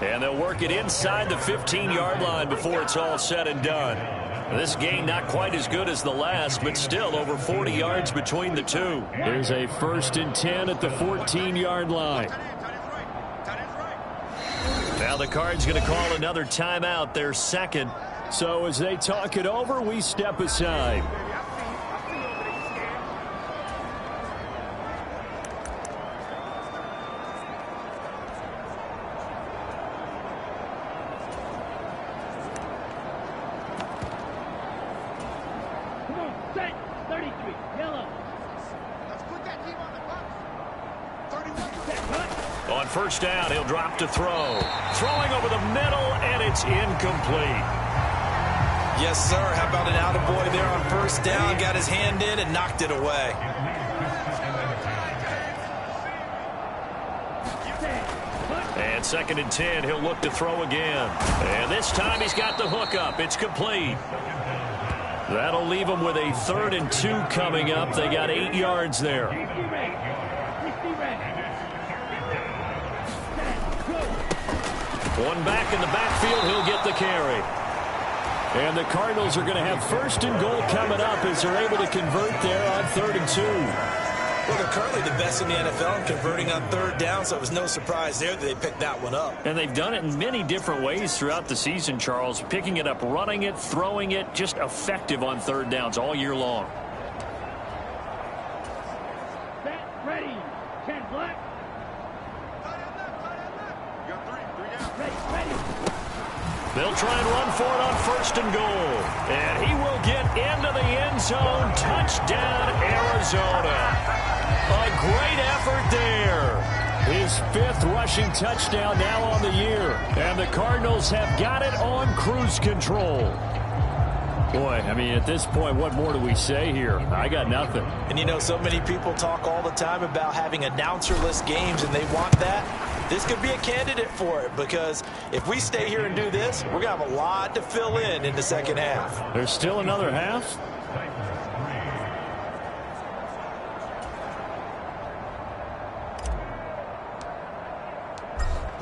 And they'll work it inside the 15-yard line before it's all said and done. This gain not quite as good as the last, but still over 40 yards between the two. There's a 1st and 10 at the 14-yard line. Now the Cards going to call another timeout, their second. So as they talk it over, we step aside. On first down, he'll drop to throw. Throwing over the middle, and it's incomplete. Yes, sir. How about an attaboy there on first down? Got his hand in and knocked it away. And 2nd and 10, he'll look to throw again. And this time he's got the hook up. It's complete. That'll leave him with a 3rd and 2 coming up. They got 8 yards there. One back in the backfield, he'll get the carry. And the Cardinals are going to have 1st and goal coming up as they're able to convert there on 3rd and 2. Well, they're currently the best in the NFL in converting on 3rd down, so it was no surprise there that they picked that one up. And they've done it in many different ways throughout the season, Charles. Picking it up, running it, throwing it, just effective on 3rd downs all year long. Ready, 10 black. They'll try and run for it on 1st and goal. And he will get into the end zone. Touchdown, Arizona. A great effort there. His 5th rushing touchdown now on the year. And the Cardinals have got it on cruise control. Boy, I mean, at this point, what more do we say here? I got nothing. And, you know, so many people talk all the time about having announcer-less games, and they want that. This could be a candidate for it, because if we stay here and do this, we're going to have a lot to fill in the 2nd half. There's still another half?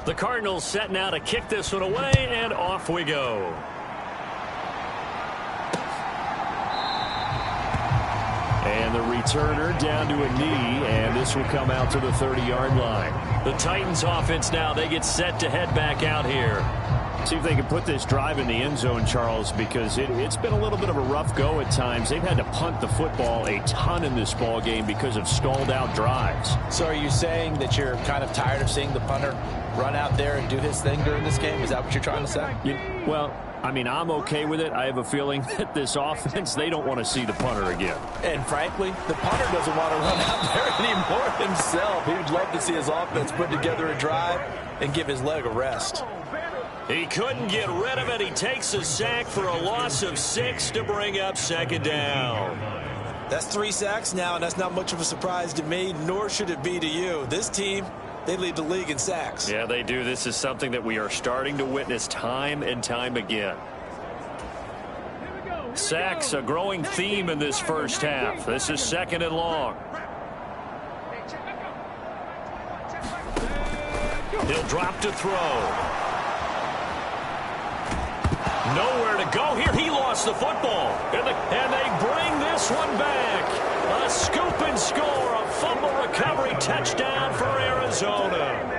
The Cardinals set now to kick this one away, and off we go. And the returner down to a knee, and this will come out to the 30-yard line. The Titans offense now, they get set to head back out here. See if they can put this drive in the end zone, Charles, because it's been a little bit of a rough go at times. They've had to punt the football a ton in this ball game because of stalled-out drives. So are you saying that you're kind of tired of seeing the punter run out there and do his thing during this game? Is that what you're trying to say? Well, I mean, I'm okay with it. I have a feeling that this offense, they don't want to see the punter again. And frankly, the punter doesn't want to run out there anymore himself. He would love to see his offense put together a drive and give his leg a rest. He couldn't get rid of it. He takes a sack for a loss of 6 to bring up 2nd down. That's 3 sacks now, and that's not much of a surprise to me, nor should it be to you. This team, they lead the league in sacks. Yeah, they do. This is something that we are starting to witness time and time again. Here we go. Sacks, a growing theme in this first half. This is 2nd and long. He'll drop to throw. Nowhere to go here. He lost the football. And they bring this one back. A scoop and score. A fumble recovery touchdown for Arizona.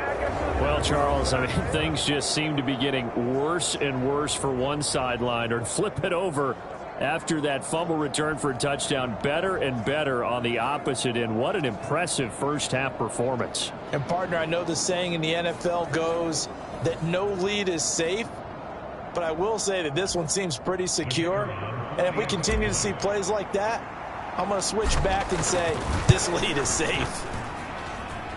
Well, Charles, I mean, things just seem to be getting worse and worse for one sideline. Or flip it over after that fumble return for a touchdown. Better and better on the opposite end. What an impressive first-half performance. And, partner, I know the saying in the NFL goes that no lead is safe. But I will say that this one seems pretty secure. And if we continue to see plays like that, I'm going to switch back and say this lead is safe.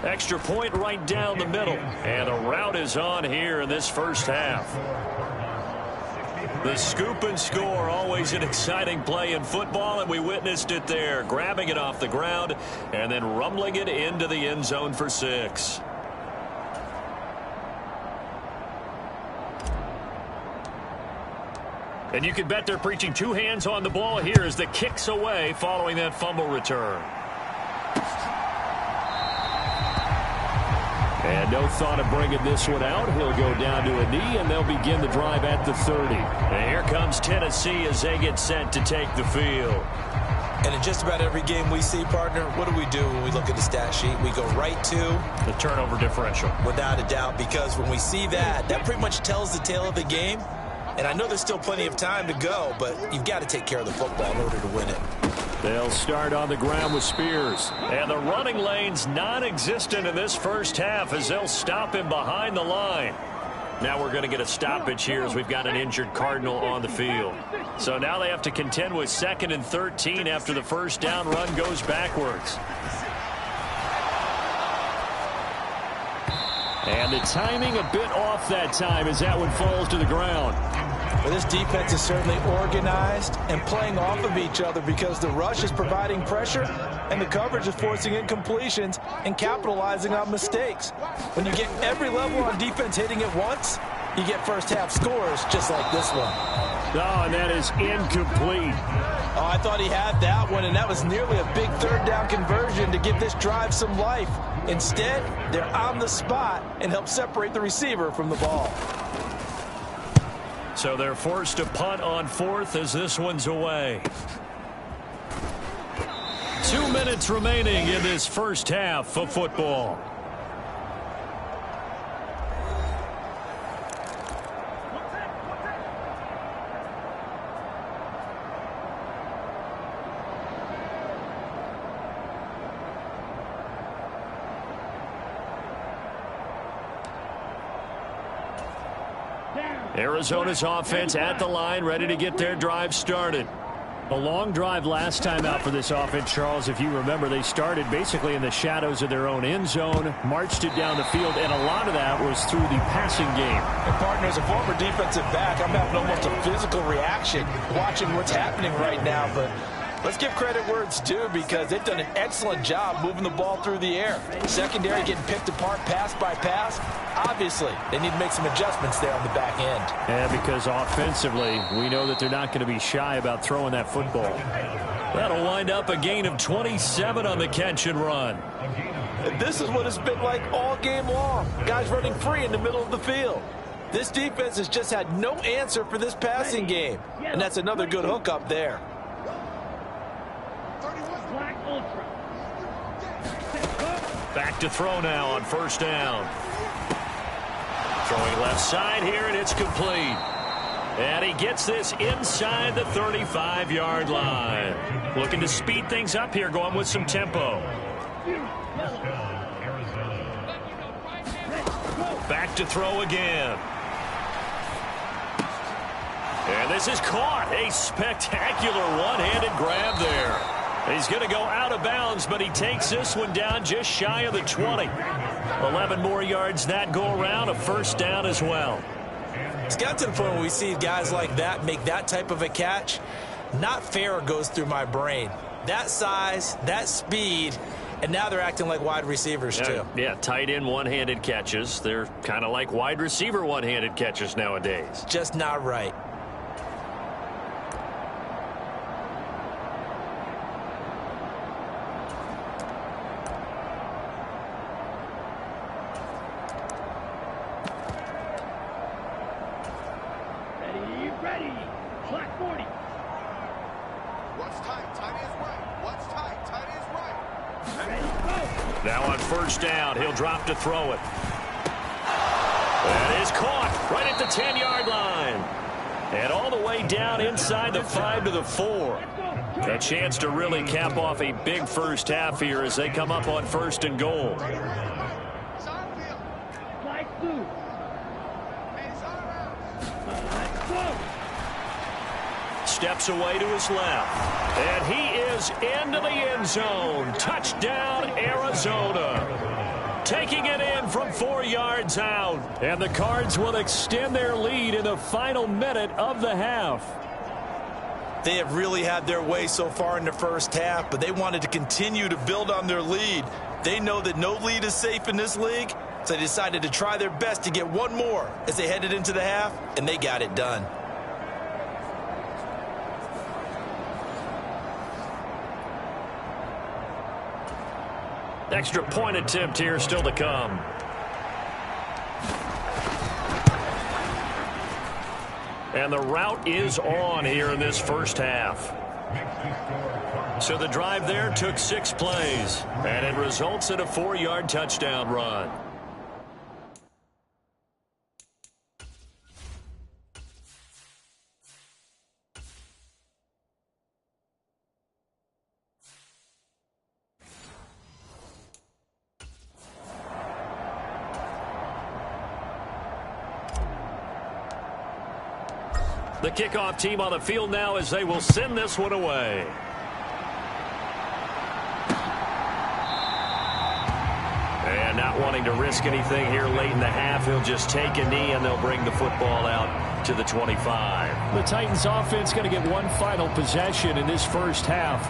Extra point right down the middle. And the route is on here in this first half. The scoop and score, always an exciting play in football, and we witnessed it there. Grabbing it off the ground and then rumbling it into the end zone for 6. And you can bet they're preaching 2 hands on the ball here as the kick's away following that fumble return. And no thought of bringing this one out. He'll go down to a knee, and they'll begin the drive at the 30. And here comes Tennessee as they get set to take the field. And in just about every game we see, partner, what do when we look at the stat sheet? We go right to the turnover differential. Without a doubt, because when we see that, that pretty much tells the tale of the game. And I know there's still plenty of time to go, but you've got to take care of the football in order to win it. They'll start on the ground with Spears. And the running lane's non-existent in this first half as they'll stop him behind the line. Now we're going to get a stoppage here as we've got an injured Cardinal on the field. So now they have to contend with 2nd and 13 after the first down run goes backwards. And the timing a bit off that time as that one falls to the ground. Well, this defense is certainly organized and playing off of each other because the rush is providing pressure and the coverage is forcing incompletions and capitalizing on mistakes. When you get every level on defense hitting at once, you get first-half scores just like this one. Oh, and that is incomplete. Oh, I thought he had that one, and that was nearly a big third-down conversion to give this drive some life. Instead, they're on the spot and help separate the receiver from the ball. So they're forced to punt on 4th as this one's away. 2 minutes remaining in this first half of football. Arizona's offense at the line, ready to get their drive started. A long drive last time out for this offense, Charles. If you remember, they started basically in the shadows of their own end zone, marched it down the field, and a lot of that was through the passing game. And, partner, as a former defensive back, I'm having almost a physical reaction watching what's happening right now. But let's give credit where it's due because they've done an excellent job moving the ball through the air. Secondary getting picked apart pass by pass. Obviously, they need to make some adjustments there on the back end. Yeah, because offensively, we know that they're not going to be shy about throwing that football. That'll wind up a gain of 27 on the catch and run. And this is what it's been like all game long. Guys running free in the middle of the field. This defense has just had no answer for this passing game. And that's another good hook up there. Back to throw now on first down. Throwing left side here, and it's complete. And he gets this inside the 35-yard line. Looking to speed things up here, going with some tempo. Back to throw again. And this is caught. A spectacular one-handed grab there. He's going to go out of bounds, but he takes this one down just shy of the 20. 11 more yards that go around, a first down as well. It's got to the point where we see guys like that make that type of a catch. Not fair goes through my brain. That size, that speed, and now they're acting like wide receivers too. Yeah, tight end one-handed catches. They're kind of like wide receiver one-handed catches nowadays. Just not right. Now on first down, he'll drop to throw it. That is caught right at the 10-yard line. And all the way down inside the 5 to the 4. A chance to really cap off a big first half here as they come up on first and goal. Steps away to his left. And he is into the end zone. Touchdown, Arizona. Taking it in from 4 yards out. And the Cards will extend their lead in the final minute of the half. They have really had their way so far in the first half, but they wanted to continue to build on their lead. They know that no lead is safe in this league, so they decided to try their best to get one more as they headed into the half, and they got it done. Extra point attempt here still to come. And the route is on here in this first half. So the drive there took 6 plays, and it results in a 4-yard touchdown run. The kickoff team on the field now as they will send this one away. And not wanting to risk anything here late in the half, he'll just take a knee and they'll bring the football out to the 25. The Titans offense going to get one final possession in this first half.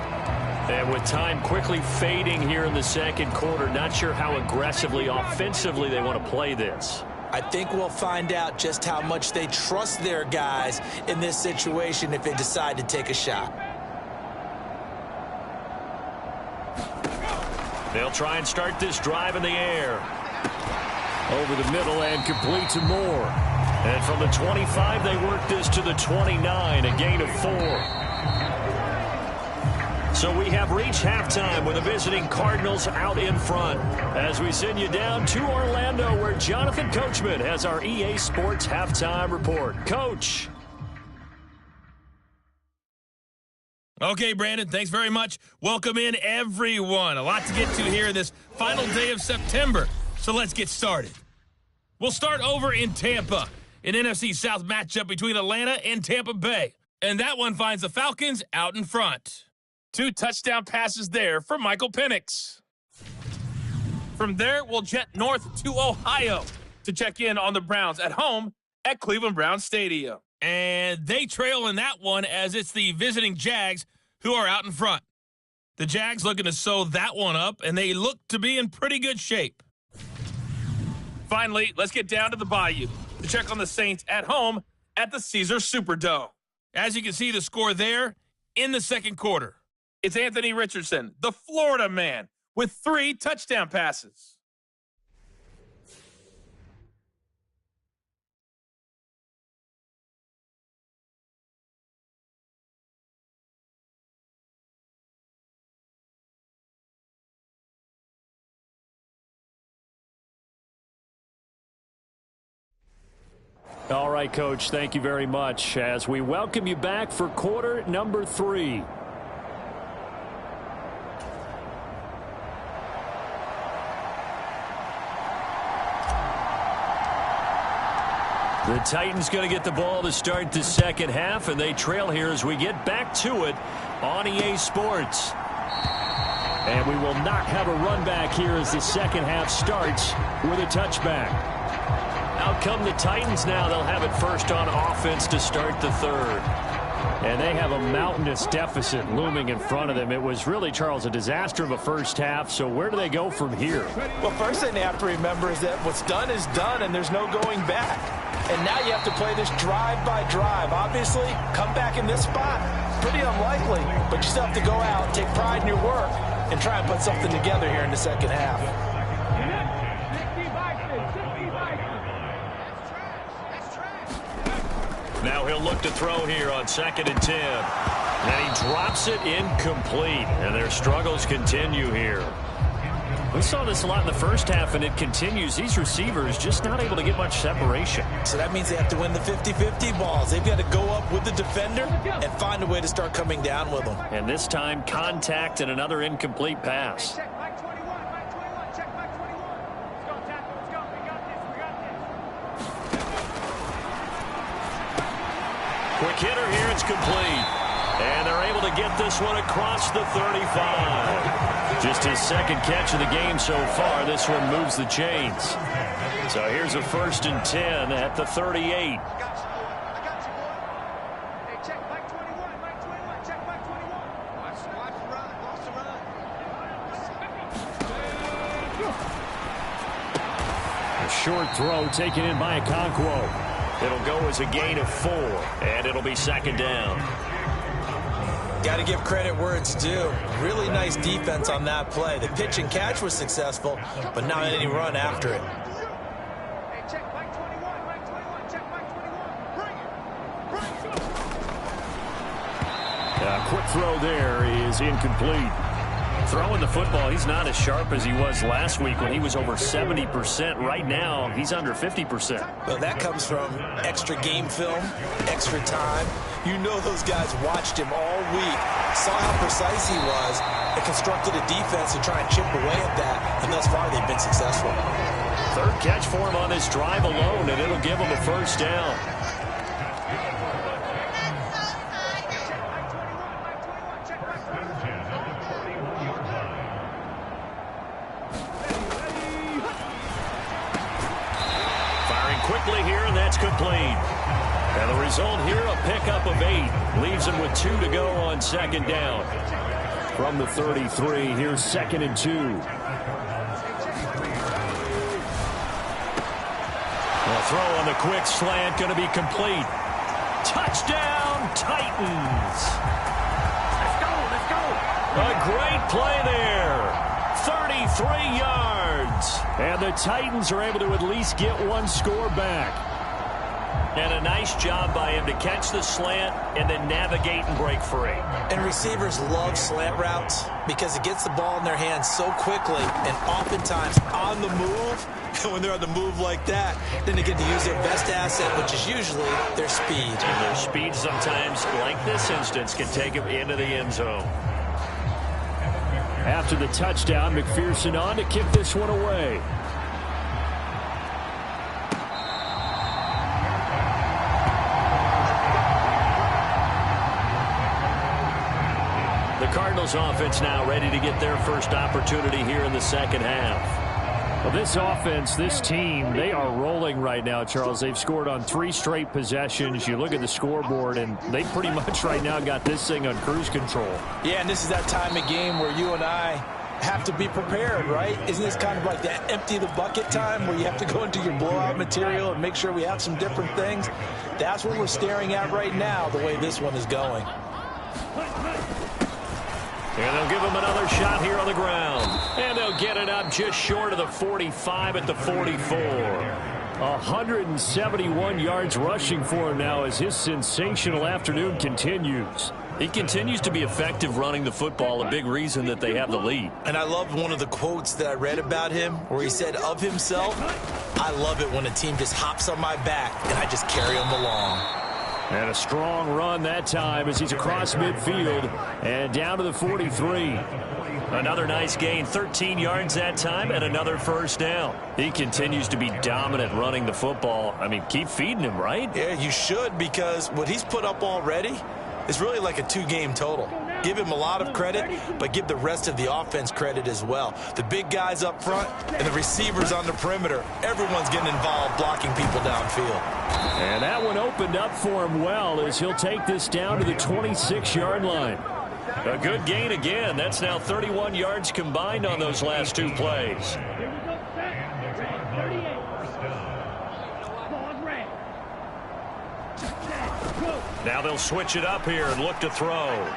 And with time quickly fading here in the second quarter, not sure how aggressively, offensively they want to play this. I think we'll find out just how much they trust their guys in this situation if they decide to take a shot. They'll try and start this drive in the air. Over the middle and complete to Moore. And from the 25, they work this to the 29, a gain of 4. So we have reached halftime with the visiting Cardinals out in front. As we send you down to Orlando, where Jonathan Coachman has our EA Sports halftime report. Coach. Okay, Brandon, thanks very much. Welcome in, everyone. A lot to get to here this final day of September. So let's get started. We'll start over in Tampa, an NFC South matchup between Atlanta and Tampa Bay. And that one finds the Falcons out in front. 2 touchdown passes there for Michael Penix. From there, we'll jet north to Ohio to check in on the Browns at home at Cleveland Browns Stadium. And they trail in that one as it's the visiting Jags who are out in front. The Jags looking to sew that one up, and they look to be in pretty good shape. Finally, let's get down to the Bayou to check on the Saints at home at the Caesars Superdome. As you can see the score there in the second quarter. It's Anthony Richardson, the Florida man, with 3 touchdown passes. All right, Coach, thank you very much as we welcome you back for quarter number 3. The Titans going to get the ball to start the second half, and they trail here as we get back to it on EA Sports. And we will not have a run back here as the second half starts with a touchback. Out come the Titans now. They'll have it first on offense to start the third. And they have a mountainous deficit looming in front of them. It was really, Charles, a disaster of a first half. So where do they go from here? Well, first thing they have to remember is that what's done is done, and there's no going back. And now you have to play this drive by drive. Obviously, come back in this spot, pretty unlikely. But you still have to go out, take pride in your work, and try and put something together here in the second half. Now he'll look to throw here on 2nd and 10. And he drops it incomplete. And their struggles continue here. We saw this a lot in the first half, and it continues. These receivers just not able to get much separation. So that means they have to win the 50-50 balls. They've got to go up with the defender and find a way to start coming down with them. And this time, contact and another incomplete pass. Quick hitter here, it's complete. And they're able to get this one across the 35. Just his second catch of the game so far. This one moves the chains. So here's a 1st and 10 at the 38. A short throw taken in by Okonkwo. It'll go as a gain of 4, and it'll be 2nd down. Got to give credit where it's due. Really nice defense on that play. The pitch and catch was successful, but not any run after it. A quick throw there is incomplete. Throwing the football, he's not as sharp as he was last week when he was over 70%. Right now, he's under 50%. Well, that comes from extra game film, extra time. You know those guys watched him all week, saw how precise he was, and constructed a defense to try and chip away at that, and thus far they've been successful. 3rd catch for him on this drive alone, and it'll give him a 1st down. Quickly here, and that's complete. And the result here, a pickup of 8. Leaves him with 2 to go on 2nd down. From the 33, here's 2nd and 2. A throw on the quick slant, going to be complete. Touchdown, Titans. Let's go, let's go. A great play there. 33 yards. And the Titans are able to at least get one score back. And a nice job by him to catch the slant and then navigate and break free. And receivers love slant routes because it gets the ball in their hands so quickly and oftentimes on the move. And when they're on the move like that, then they get to use their best asset, which is usually their speed. And their speed sometimes, like this instance, can take them into the end zone. After the touchdown, McPherson on to kick this one away. The Cardinals offense now ready to get their first opportunity here in the 2nd half. Well, this offense, this team, they are rolling right now, Charles. They've scored on 3 straight possessions. You look at the scoreboard, and they pretty much right now got this thing on cruise control. Yeah, and this is that time of game where you and I have to be prepared, right? Isn't this kind of like that empty the bucket time where you have to go into your blowout material and make sure we have some different things? That's what we're staring at right now, the way this one is going. And they'll give him another shot here on the ground. And they'll get it up just short of the 45 at the 44. 171 yards rushing for him now as his sensational afternoon continues. He continues to be effective running the football, a big reason that they have the lead. And I love one of the quotes that I read about him where he said of himself, "I love it when a team just hops on my back and I just carry them along." And a strong run that time as he's across midfield and down to the 43. Another nice gain, 13 yards that time, and another 1st down. He continues to be dominant running the football. I mean, keep feeding him, right? Yeah, you should, because what he's put up already is really like a 2-game total. Give him a lot of credit, but give the rest of the offense credit as well. The big guys up front and the receivers on the perimeter, everyone's getting involved blocking people downfield. And that one opened up for him well as he'll take this down to the 26-yard line. A good gain again. That's now 31 yards combined on those last 2 plays. Now they'll switch it up here and look to throw.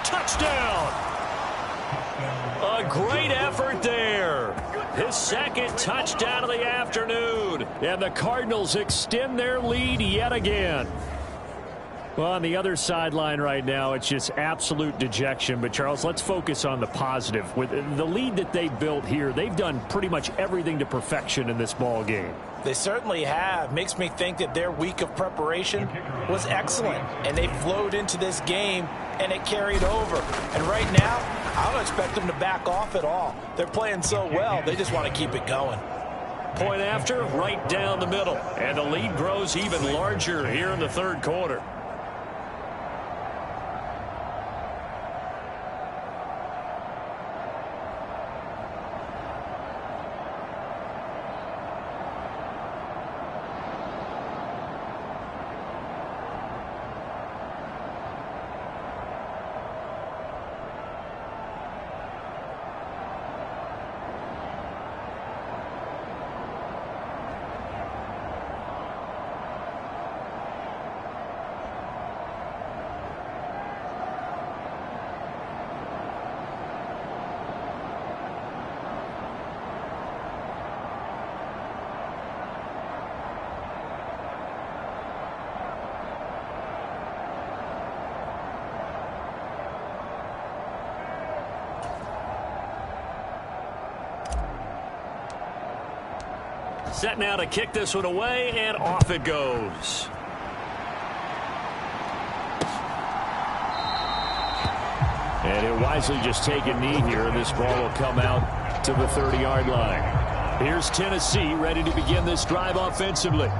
Touchdown! A great effort there. His 2nd touchdown of the afternoon. And the Cardinals extend their lead yet again. Well, on the other sideline right now, it's just absolute dejection. But, Charles, let's focus on the positive. With the lead that they built here, they've done pretty much everything to perfection in this ball game. They certainly have. Makes me think that their week of preparation was excellent. And they flowed into this game, and it carried over. And right now, I don't expect them to back off at all. They're playing so well, they just want to keep it going. Point after, right down the middle. And the lead grows even larger here in the third quarter. Set now to kick this one away, and off it goes. And he'll wisely just take a knee here, and this ball will come out to the 30-yard line. Here's Tennessee ready to begin this drive offensively.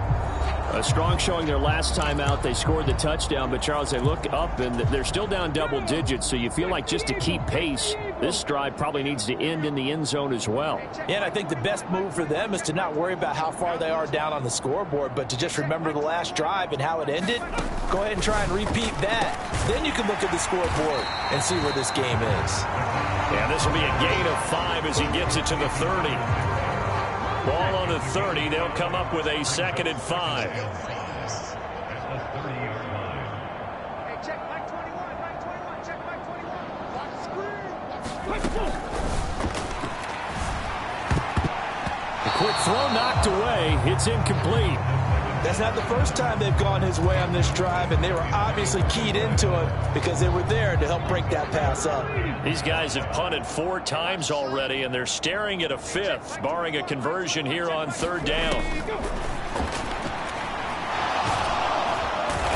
A strong showing their last time out. They scored the touchdown, but, Charles, they look up, and they're still down double digits, so you feel like just to keep pace, this drive probably needs to end in the end zone as well. Yeah, and I think the best move for them is to not worry about how far they are down on the scoreboard, but to just remember the last drive and how it ended. Go ahead and try and repeat that. Then you can look at the scoreboard and see where this game is. And this will be a gain of 5 as he gets it to the 30. Ball on the 30. They'll come up with a 2nd and 5. Hey, check Mike 21, Mike 21, check Mike 21. Watch the screen. Let's go. A quick throw knocked away. It's incomplete. That's not the first time they've gone his way on this drive, and they were obviously keyed into it because they were there to help break that pass up. These guys have punted 4 times already, and they're staring at a 5th, barring a conversion here on 3rd down.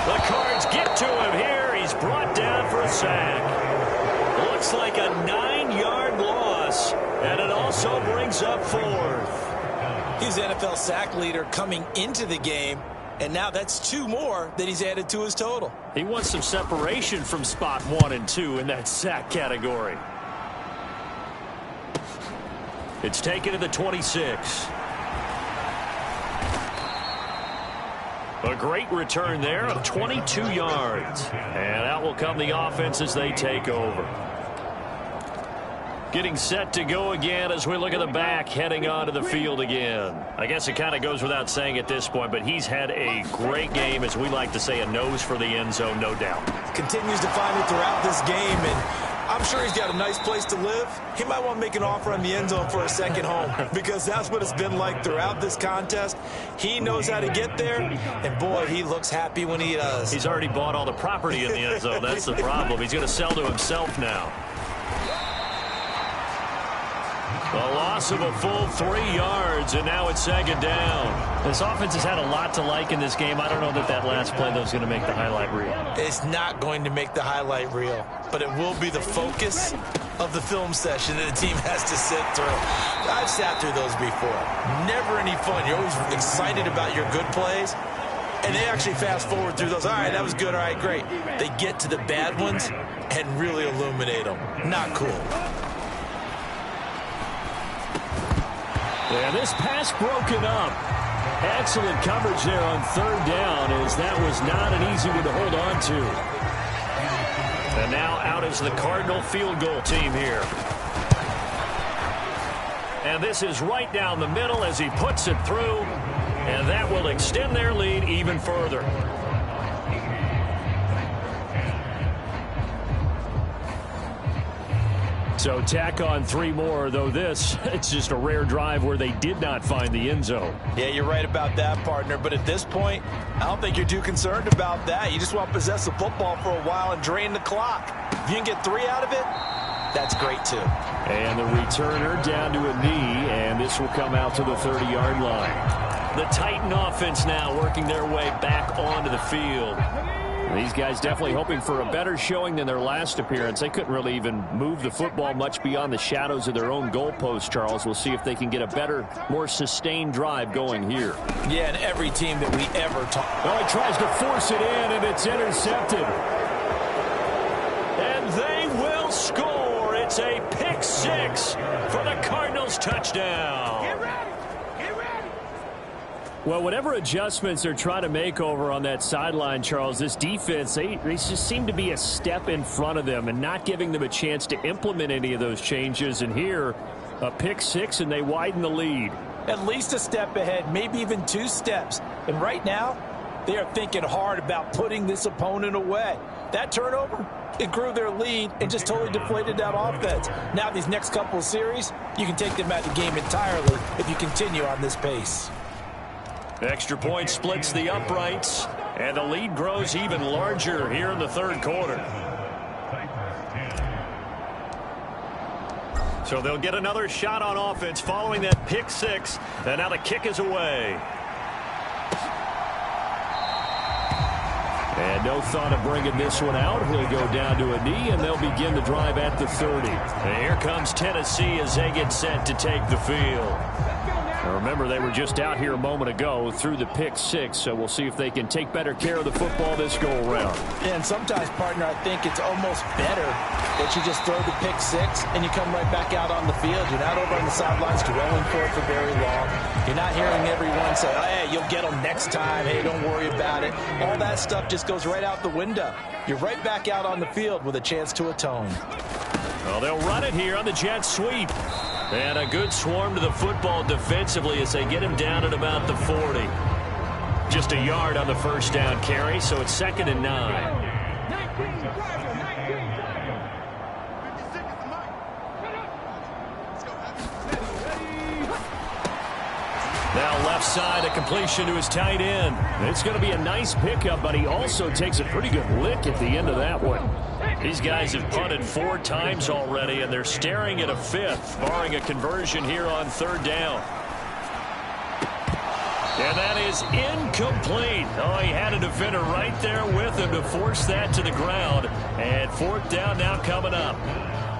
The Cards get to him here. He's brought down for a sack. Looks like a 9-yard loss, and it also brings up 4th. He's the NFL sack leader coming into the game, and now that's 2 more that he's added to his total. He wants some separation from spot 1 and 2 in that sack category. It's taken to the 26. A great return there of 22 yards. And out will come the offense as they take over. Getting set to go again as we look at the back heading onto the field again. I guess it kind of goes without saying at this point, but he's had a great game, as we like to say, a nose for the end zone, no doubt. Continues to find it throughout this game, and I'm sure he's got a nice place to live. He might want to make an offer on the end zone for a second home because that's what it's been like throughout this contest. He knows how to get there, and boy, he looks happy when he does. He's already bought all the property in the end zone. That's the problem. He's going to sell to himself now. A loss of a full 3 yards, and now it's 2nd down. This offense has had a lot to like in this game. I don't know that that last play, though, is going to make the highlight reel. It's not going to make the highlight reel, but it will be the focus of the film session that the team has to sit through. I've sat through those before. Never any fun. You're always excited about your good plays, and they actually fast forward through those. All right, that was good. All right, great. They get to the bad ones and really illuminate them. Not cool. Yeah, this pass broken up. Excellent coverage there on 3rd down, as that was not an easy one to hold on to. And now out is the Cardinal field goal team here. And this is right down the middle as he puts it through, and that will extend their lead even further. So tack on 3 more, though it's just a rare drive where they did not find the end zone. Yeah, you're right about that, partner. But at this point, I don't think you're too concerned about that. You just want to possess the football for a while and drain the clock. If you can get 3 out of it, that's great, too. And the returner down to a knee, and this will come out to the 30-yard line. The Titan offense now working their way back onto the field. These guys definitely hoping for a better showing than their last appearance. They couldn't really even move the football much beyond the shadows of their own goalpost, Charles. We'll see if they can get a better, more sustained drive going here. Yeah, and every team that we ever talk. Oh, he tries to force it in, and it's intercepted. And they will score. It's a pick 6 for the Cardinals touchdown. Get ready. Get ready. Well, whatever adjustments they're trying to make over on that sideline, Charles, this defense, they just seem to be a step in front of them and not giving them a chance to implement any of those changes. And here, a pick 6, and they widen the lead. At least a step ahead, maybe even 2 steps. And right now, they are thinking hard about putting this opponent away. That turnover, it grew their lead and just totally deflated that offense. Now these next couple of series, you can take them out of the game entirely if you continue on this pace. Extra point splits the uprights, and the lead grows even larger here in the third quarter. So they'll get another shot on offense following that pick 6, and now the kick is away. And no thought of bringing this one out. He'll go down to a knee, and they'll begin the drive at the 30. And here comes Tennessee as they get set to take the field. Now remember, they were just out here a moment ago through the pick 6, so we'll see if they can take better care of the football this go-around. And sometimes, partner, I think it's almost better that you just throw the pick 6 and you come right back out on the field. You're not over on the sidelines dwelling for it for very long. You're not hearing everyone say, oh, hey, you'll get them next time. Hey, don't worry about it. All that stuff just goes right out the window. You're right back out on the field with a chance to atone. Well, they'll run it here on the jet sweep. And a good swarm to the football defensively as they get him down at about the 40. Just a yard on the first down carry, so it's 2nd and 9. Now left side, a completion to his tight end. It's going to be a nice pickup, but he also takes a pretty good lick at the end of that one. These guys have punted 4 times already, and they're staring at a 5th, barring a conversion here on 3rd down. And that is incomplete. Oh, he had a defender right there with him to force that to the ground. And 4th down now coming up.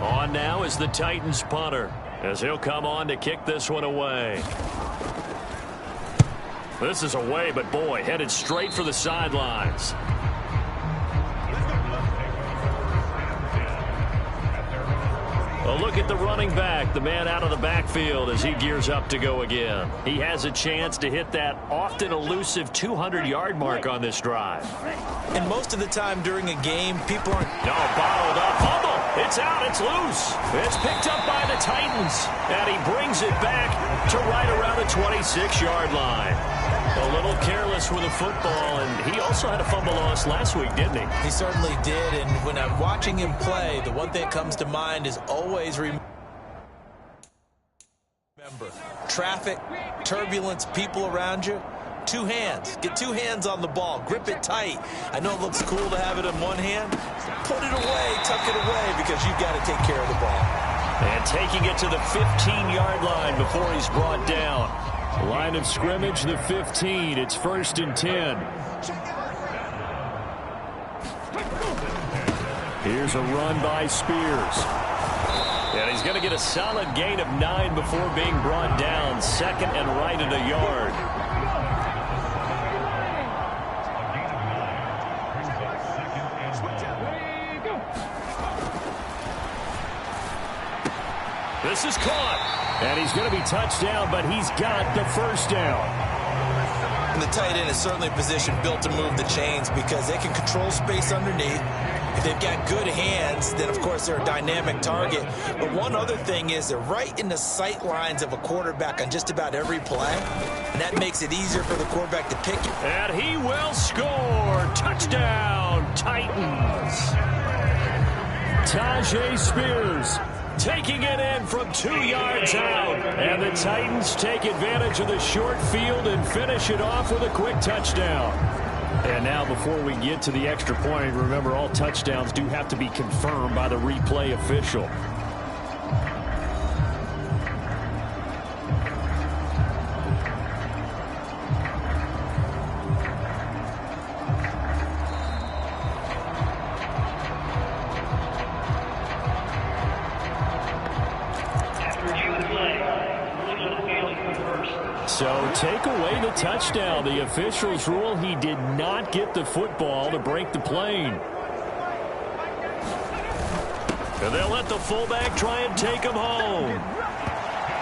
On now is the Titans punter, as he'll come on to kick this one away. This is away, but boy, headed straight for the sidelines. A look at the running back, the man out of the backfield as he gears up to go again. He has a chance to hit that often elusive 200-yard mark on this drive. And most of the time during a game, people aren't... No, bottled up. Fumble. It's out. It's loose. It's picked up by the Titans. And he brings it back to right around the 26-yard line. A little careless with the football, and he also had a fumble loss last week, didn't he? He certainly did, and when I'm watching him play, the one thing that comes to mind is always remember traffic, turbulence, people around you. 2 hands. Get 2 hands on the ball. Grip it tight. I know it looks cool to have it in one hand. Put it away, tuck it away, because you've got to take care of the ball. And taking it to the 15-yard line before he's brought down. Line of scrimmage, the 15. It's 1st and 10. Here's a run by Spears. And he's going to get a solid gain of 9 before being brought down. 2nd and right at a yard. This is caught. And he's going to be touched down, but he's got the 1st down. And the tight end is certainly a position built to move the chains because they can control space underneath. If they've got good hands, then, of course, they're a dynamic target. But one other thing is they're right in the sight lines of a quarterback on just about every play. And that makes it easier for the quarterback to pick it. And he will score. Touchdown, Titans. Tajay Spears taking it in from 2 yards out. And the Titans take advantage of the short field and finish it off with a quick touchdown. And now before we get to the extra point, remember all touchdowns do have to be confirmed by the replay official. So take away the touchdown. The officials rule he did not get the football to break the plane. And they'll let the fullback try and take him home.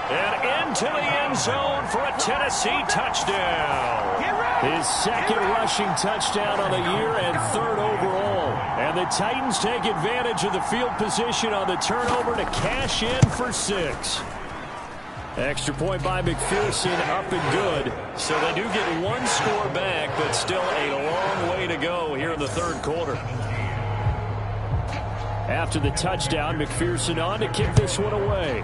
And into the end zone for a Tennessee touchdown. His second rushing touchdown on the year and third overall. And the Titans take advantage of the field position on the turnover to cash in for 6. Extra point by McPherson, up and good. So they do get 1 score back, but still a long way to go here in the third quarter. After the touchdown, McPherson on to kick this one away.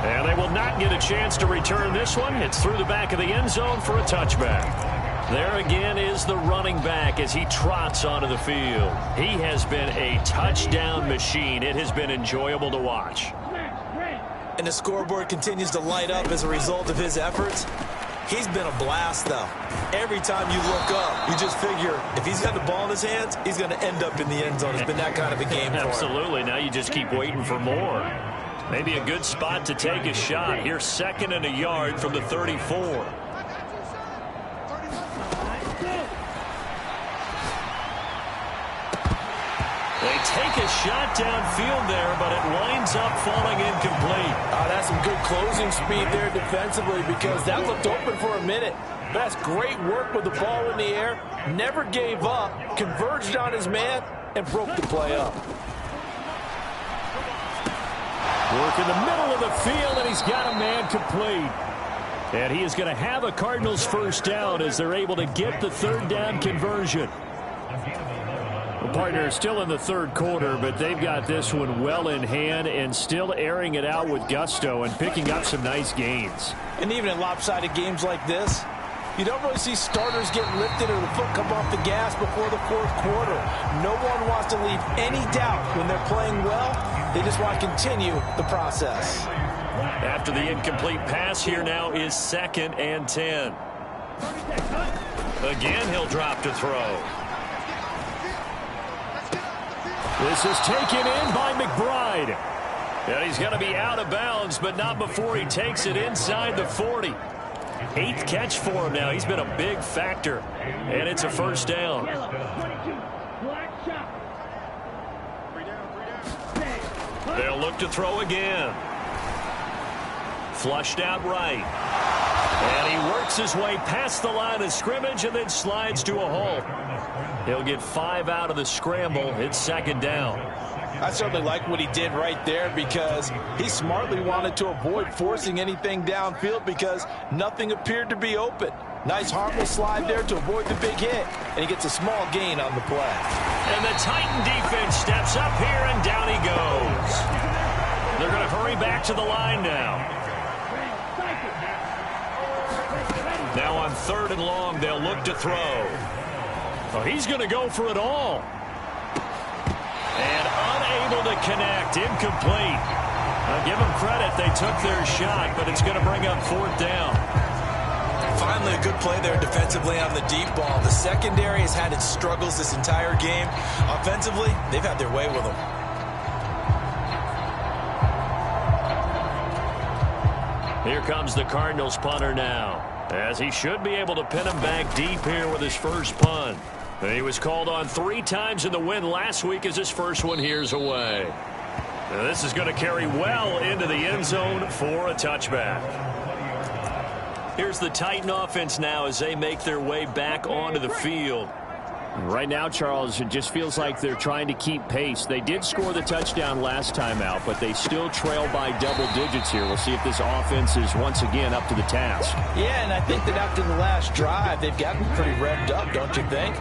And they will not get a chance to return this one. It's through the back of the end zone for a touchback. There again is the running back as he trots onto the field. He has been a touchdown machine. It has been enjoyable to watch. And the scoreboard continues to light up as a result of his efforts. He's been a blast, though. Every time you look up, you just figure if he's got the ball in his hands, he's going to end up in the end zone. It's been that kind of a game for him. Absolutely. Now you just keep waiting for more. Maybe a good spot to take a shot. Here's 2nd and a yard from the 34. They take a shot downfield there, but it winds up falling incomplete. That's some good closing speed there defensively because that looked open for a minute. That's great work with the ball in the air. Never gave up, converged on his man, and broke the play up. Work in the middle of the field, and he's got a man complete. And he is going to have a Cardinals first down as they're able to get the third down conversion. The partner is still in the third quarter, but they've got this one well in hand and still airing it out with gusto and picking up some nice gains. And even in lopsided games like this, you don't really see starters get lifted or the foot come off the gas before the fourth quarter. No one wants to leave any doubt when they're playing well. They just want to continue the process. After the incomplete pass, here now is 2nd and 10. Again, he'll drop to throw. This is taken in by McBride. And he's going to be out of bounds, but not before he takes it inside the 40. 8th catch for him now. He's been a big factor. And it's a first down. They'll look to throw again. Flushed out right. And he works his way past the line of scrimmage and then slides to a halt. He'll get 5 out of the scramble. It's 2nd down. I certainly like what he did right there because he smartly wanted to avoid forcing anything downfield because nothing appeared to be open. Nice harmless slide there to avoid the big hit, and he gets a small gain on the play. And the Titan defense steps up here, and down he goes. They're going to hurry back to the line now. Now on 3rd and long, they'll look to throw. Oh, he's going to go for it all. And unable to connect, incomplete. I'll give them credit, they took their shot, but it's going to bring up 4th down. Finally, a good play there defensively on the deep ball. The secondary has had its struggles this entire game. Offensively, they've had their way with them. Here comes the Cardinals punter now, as he should be able to pin him back deep here with his first punt. He was called on 3 times in the win last week as his first one here's away. Now this is going to carry well into the end zone for a touchback. Here's the Titan offense now as they make their way back onto the field. Right now, Charles, it just feels like they're trying to keep pace. They did score the touchdown last time out, but they still trail by double digits here. We'll see if this offense is once again up to the task. Yeah, and I think that after the last drive, they've gotten pretty revved up, don't you think?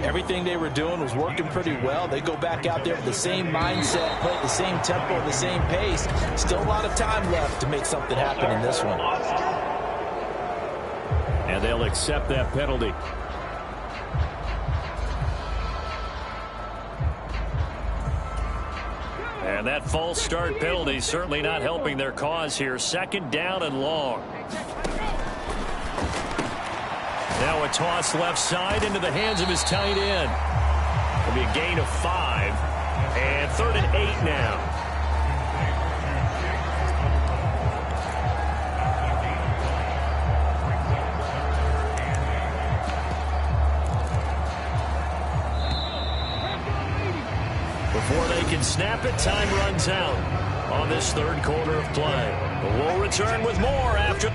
Everything they were doing was working pretty well. They go back out there with the same mindset, play at the same tempo, the same pace. Still a lot of time left to make something happen in this one. And they'll accept that penalty. And that false start penalty certainly not helping their cause here. Second down and long. Now a toss left side into the hands of his tight end. It'll be a gain of 5. And 3rd and 8 now. Before they can snap it, time runs out on this third quarter of play. But we'll return with more after.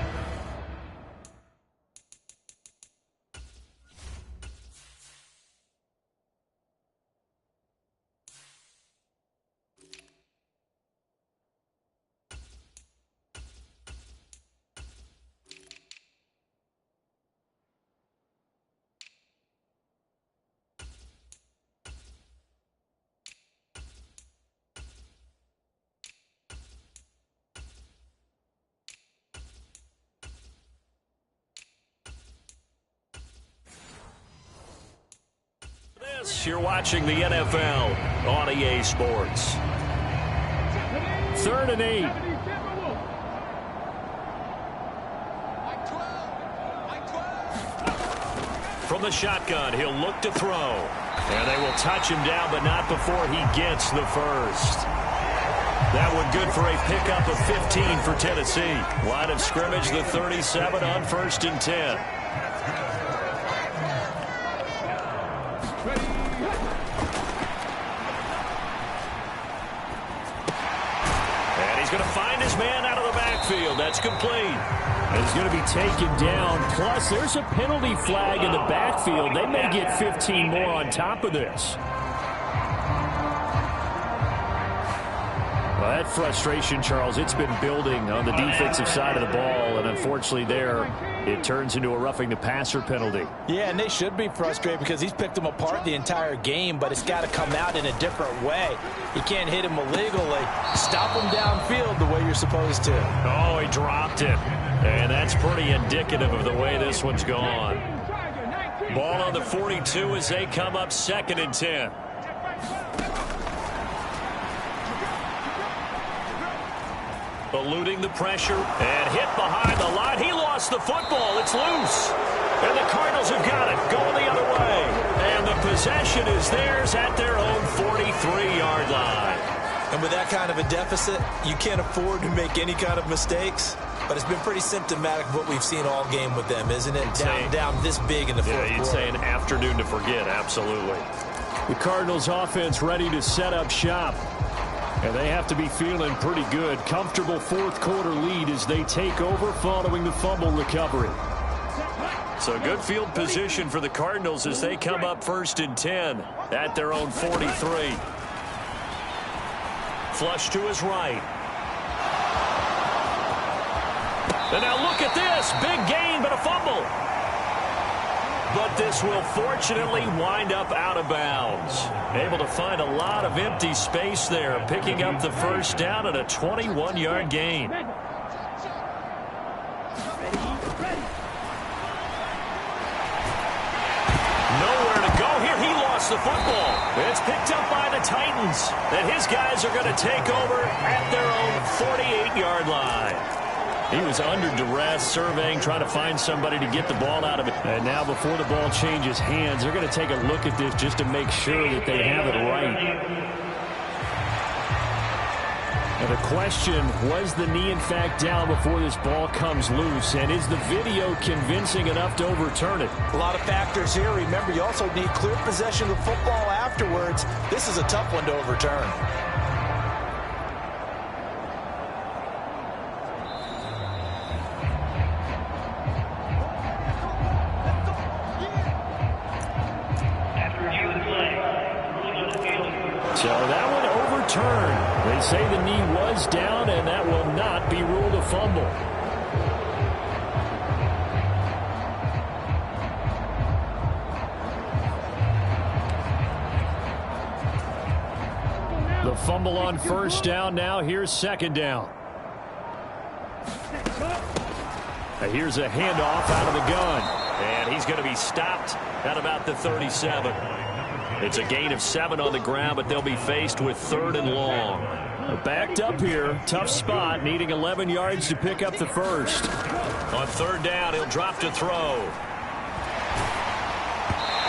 You're watching the NFL on EA Sports. 3rd and 8. From the shotgun, he'll look to throw. And they will touch him down, but not before he gets the first. That one good for a pickup of 15 for Tennessee. Line of scrimmage, the 37 on 1st and 10. He's going to find his man out of the backfield. That's complete. And he's going to be taken down. Plus, there's a penalty flag in the backfield. They may get 15 more on top of this. Well, that frustration, Charles, it's been building on the defensive side of the ball. And unfortunately there, it turns into a roughing the passer penalty. Yeah, and they should be frustrated because he's picked them apart the entire game, but it's got to come out in a different way. You can't hit him illegally. Stop him downfield the way you're supposed to. Oh, he dropped it. And that's pretty indicative of the way this one's gone. Ball on the 42 as they come up 2nd and 10. Eluding the pressure and hit behind the line. He lost the football. It's loose. And the Cardinals have got it. Going the other way. And the possession is theirs at their own 43-yard line. And with that kind of a deficit, you can't afford to make any kind of mistakes. But it's been pretty symptomatic of what we've seen all game with them, isn't it? Down this big in the fourth quarter. Yeah, you'd say an afternoon to forget. Absolutely. The Cardinals offense ready to set up shop. And they have to be feeling pretty good. Comfortable fourth quarter lead as they take over following the fumble recovery. So good field position for the Cardinals as they come up 1st and 10 at their own 43. Flush to his right. And now look at this. Big gain, but a fumble. But this will fortunately wind up out of bounds. Able to find a lot of empty space there, picking up the first down at a 21-yard gain. Nowhere to go here. He lost the football. It's picked up by the Titans. And his guys are going to take over at their own 48-yard line. He was under duress, surveying, trying to find somebody to get the ball out of it. And now before the ball changes hands, they're going to take a look at this just to make sure that they have it right. And the question, was the knee in fact down before this ball comes loose? And is the video convincing enough to overturn it? A lot of factors here. Remember, you also need clear possession of the football afterwards. This is a tough one to overturn. They say the knee was down, and that will not be ruled a fumble. The fumble on first down now. Here's second down. Here's a handoff out of the gun. And he's going to be stopped at about the 37. It's a gain of 7 on the ground, but they'll be faced with 3rd and long. Backed up here. Tough spot. Needing 11 yards to pick up the first. On 3rd down, he'll drop to throw.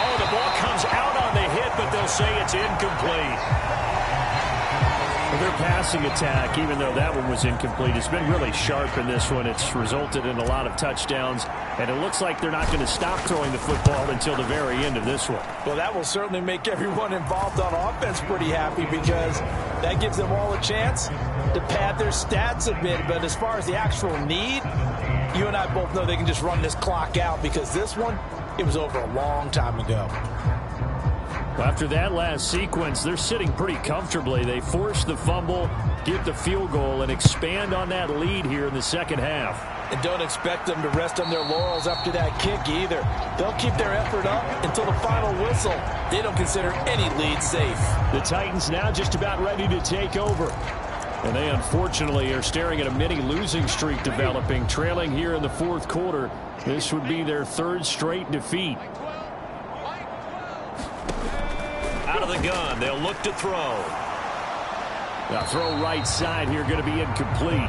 Oh, the ball comes out on the hit, but they'll say it's incomplete. Their passing attack, even though that one was incomplete, has been really sharp in this one. It's resulted in a lot of touchdowns, and it looks like they're not going to stop throwing the football until the very end of this one. Well, that will certainly make everyone involved on offense pretty happy because that gives them all a chance to pad their stats a bit. But as far as the actual need, you and I both know they can just run this clock out because this one, it was over a long time ago. After that last sequence, they're sitting pretty comfortably. They force the fumble, get the field goal, and expand on that lead here in the second half. And don't expect them to rest on their laurels after that kick either. They'll keep their effort up until the final whistle. They don't consider any lead safe. The Titans now just about ready to take over. And they unfortunately are staring at a mini losing streak developing, trailing here in the fourth quarter. This would be their 3rd straight defeat. Out of the gun, they'll look to throw. Now throw right side here, going to be incomplete.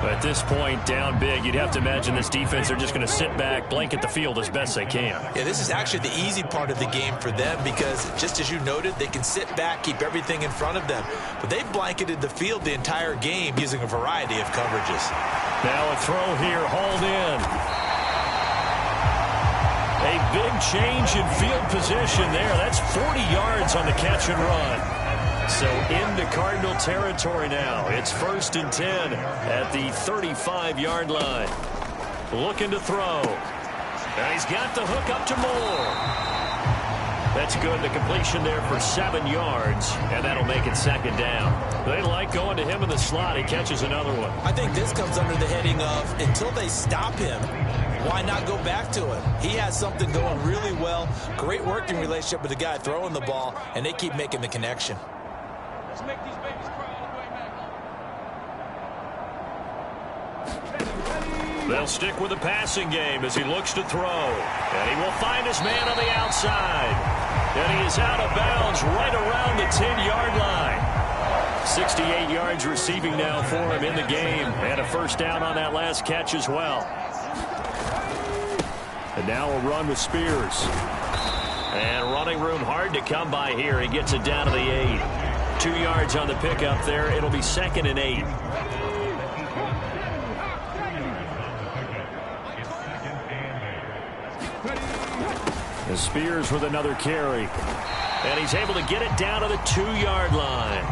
But at this point, down big, you'd have to imagine this defense are just going to sit back, blanket the field as best they can. Yeah, this is actually the easy part of the game for them because, just as you noted, they can sit back, keep everything in front of them. But they've blanketed the field the entire game using a variety of coverages. Now a throw here, hauled in. A big change in field position there. That's 40 yards on the catch and run. So into Cardinal territory now. It's 1st and 10 at the 35-yard line. Looking to throw. And he's got the hook up to Moore. That's good. The completion there for 7 yards, and that'll make it 2nd down. They like going to him in the slot. He catches another one. I think this comes under the heading of until they stop him, why not go back to him? He has something going really well. Great working relationship with the guy throwing the ball, and they keep making the connection. Let's make these babies cry all the way back. They'll stick with the passing game as he looks to throw. And he will find his man on the outside. And he is out of bounds right around the 10-yard line. 68 yards receiving now for him in the game. And a 1st down on that last catch as well. And now a run with Spears. And running room hard to come by here. He gets it down to the 8. 2 yards on the pickup there. It'll be 2nd and 8. And Spears with another carry. And he's able to get it down to the 2-yard line.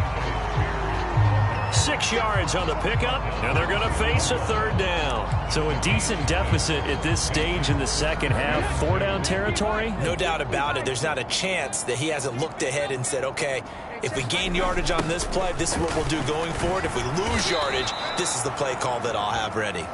6 yards on the pickup, and they're going to face a 3rd down. So a decent deficit at this stage in the second half. 4-down territory? No doubt about it. There's not a chance that he hasn't looked ahead and said, okay, if we gain yardage on this play, this is what we'll do going forward. If we lose yardage, this is the play call that I'll have ready.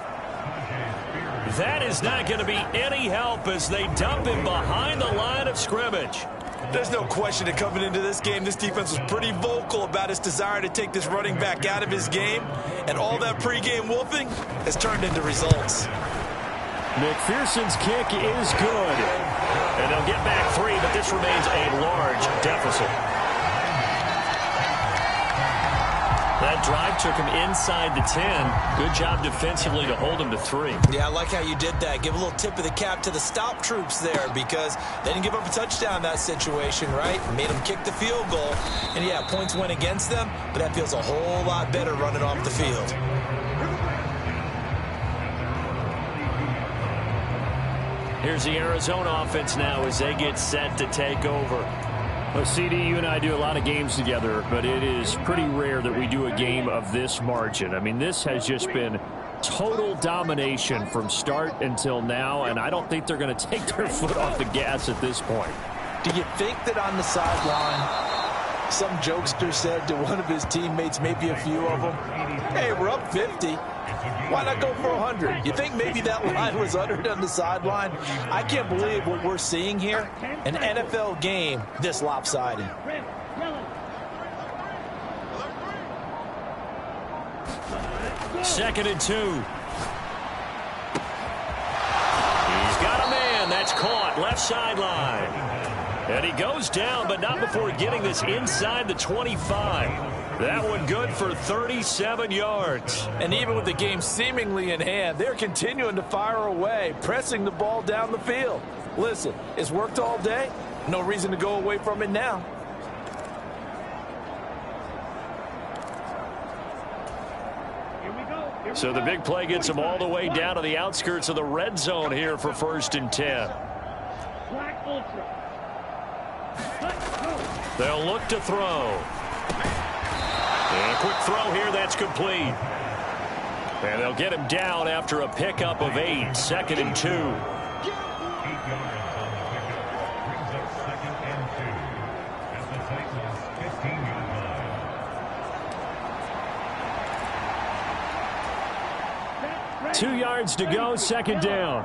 That is not going to be any help as they dump him behind the line of scrimmage. There's no question that coming into this game, this defense was pretty vocal about its desire to take this running back out of his game, and all that pregame wolfing has turned into results. McPherson's kick is good. And they'll get back 3, but this remains a large deficit. That drive took him inside the 10. Good job defensively to hold him to 3. Yeah, I like how you did that. Give a little tip of the cap to the stop troops there because they didn't give up a touchdown in that situation, right? Made them kick the field goal. And, yeah, points went against them, but that feels a whole lot better running off the field. Here's the Arizona offense now as they get set to take over. Well, CD, you and I do a lot of games together, but it is pretty rare that we do a game of this margin. I mean, this has just been total domination from start until now, and I don't think they're going to take their foot off the gas at this point. Do you think that on the sideline Some jokester said to one of his teammates, maybe a few of them, hey, we're up 50. Why not go for 100? You think maybe that line was uttered on the sideline? I can't believe what we're seeing here. An NFL game this lopsided. Second and 2. He's got a man. That's caught. Left sideline. And he goes down, but not before getting this inside the 25. That one good for 37 yards. And even with the game seemingly in hand, they're continuing to fire away, pressing the ball down the field. Listen, it's worked all day. No reason to go away from it now. So the big play gets them all the way down to the outskirts of the red zone here for 1st and 10. They'll look to throw. And a quick throw here, that's complete. And they'll get him down after a pickup of 8, 2nd and 2. Two yards to go, 2nd down.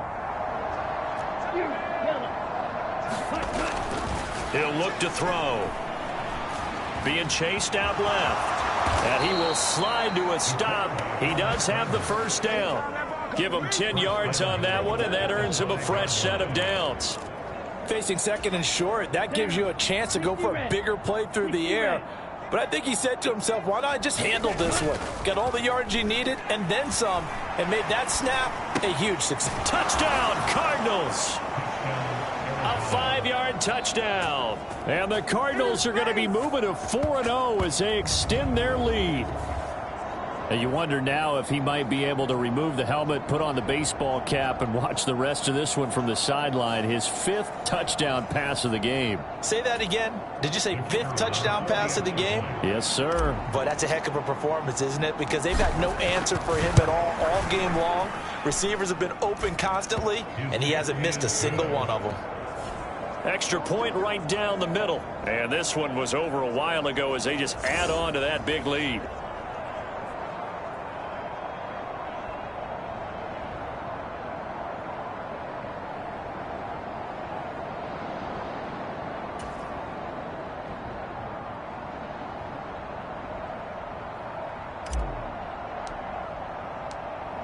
He'll look to throw. Being chased out left. And he will slide to a stop. He does have the 1st down. Give him 10 yards on that one, and that earns him a fresh set of downs. Facing 2nd and short, that gives you a chance to go for a bigger play through the air. But I think he said to himself, why not just handle this one? Got all the yards he needed and then some, and made that snap a huge success. Touchdown, Cardinals! A 5-yard touchdown. And the Cardinals are going to be moving to 4-0 as they extend their lead. And you wonder now if he might be able to remove the helmet, put on the baseball cap, and watch the rest of this one from the sideline. His 5th touchdown pass of the game. Say that again. Did you say 5th touchdown pass of the game? Yes, sir. But that's a heck of a performance, isn't it? Because they've had no answer for him at all game long. Receivers have been open constantly, and he hasn't missed a single one of them. Extra point right down the middle. And this one was over a while ago as they just add on to that big lead.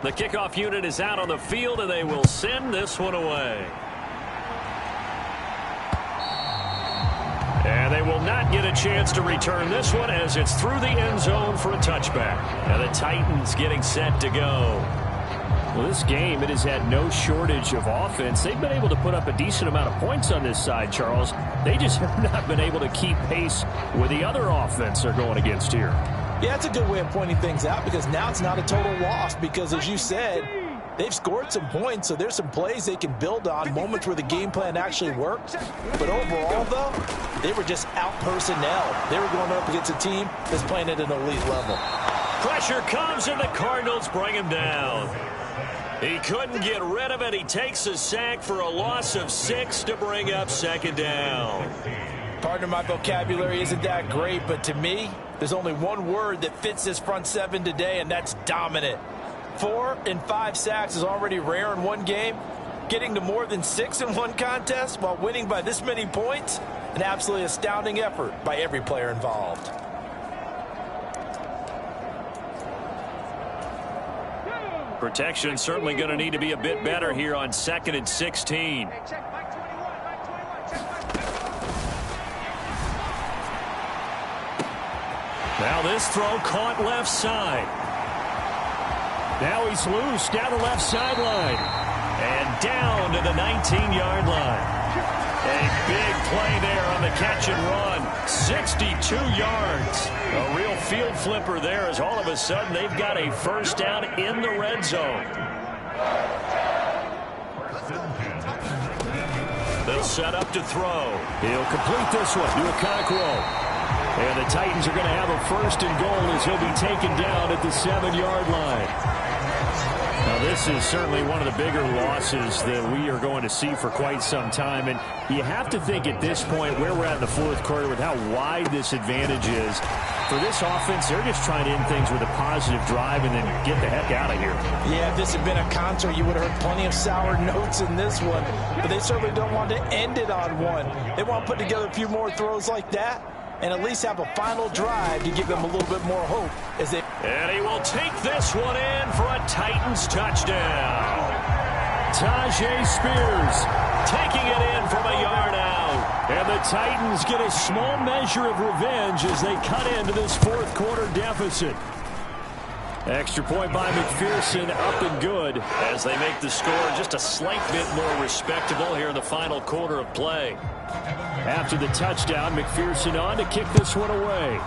The kickoff unit is out on the field, and they will send this one away. And they will not get a chance to return this one as it's through the end zone for a touchback. And the Titans getting set to go. Well, this game, it has had no shortage of offense. They've been able to put up a decent amount of points on this side, Charles. They just have not been able to keep pace with the other offense they're going against here. Yeah, that's a good way of pointing things out because now it's not a total loss because, as you said, they've scored some points, so there's some plays they can build on, moments where the game plan actually worked. But overall, though, they were just out-personnel. They were going up against a team that's playing at an elite level. Pressure comes, and the Cardinals bring him down. He couldn't get rid of it. He takes a sack for a loss of 6 to bring up 2nd down. Partner, my vocabulary isn't that great, but to me, there's only one word that fits this front seven today, and that's dominant. 4 and 5 sacks is already rare in one game. Getting to more than 6 in one contest while winning by this many points, an absolutely astounding effort by every player involved. Protection certainly going to need to be a bit better here on 2nd and 16. Now this throw caught left side. Now he's loose down the left sideline. And down to the 19-yard line. A big play there on the catch and run. 62 yards. A real field flipper there as all of a sudden they've got a 1st down in the red zone. They'll set up to throw. He'll complete this one to Okonkwo. And the Titans are going to have a 1st and goal as he'll be taken down at the 7-yard line. Now this is certainly one of the bigger losses that we are going to see for quite some time. And you have to think at this point where we're at in the fourth quarter with how wide this advantage is. For this offense, they're just trying to end things with a positive drive and then get the heck out of here. Yeah, if this had been a concert, you would have heard plenty of sour notes in this one. But they certainly don't want to end it on one. They want to put together a few more throws like that and at least have a final drive to give them a little bit more hope as they... And he will take this one in for a Titans touchdown. Tajay Spears Taking it in from a yard out. And the Titans get a small measure of revenge as they cut into this fourth quarter deficit. Extra point by McPherson, up and good. As they make the score just a slight bit more respectable here in the final quarter of play. After the touchdown, McPherson on to kick this one away.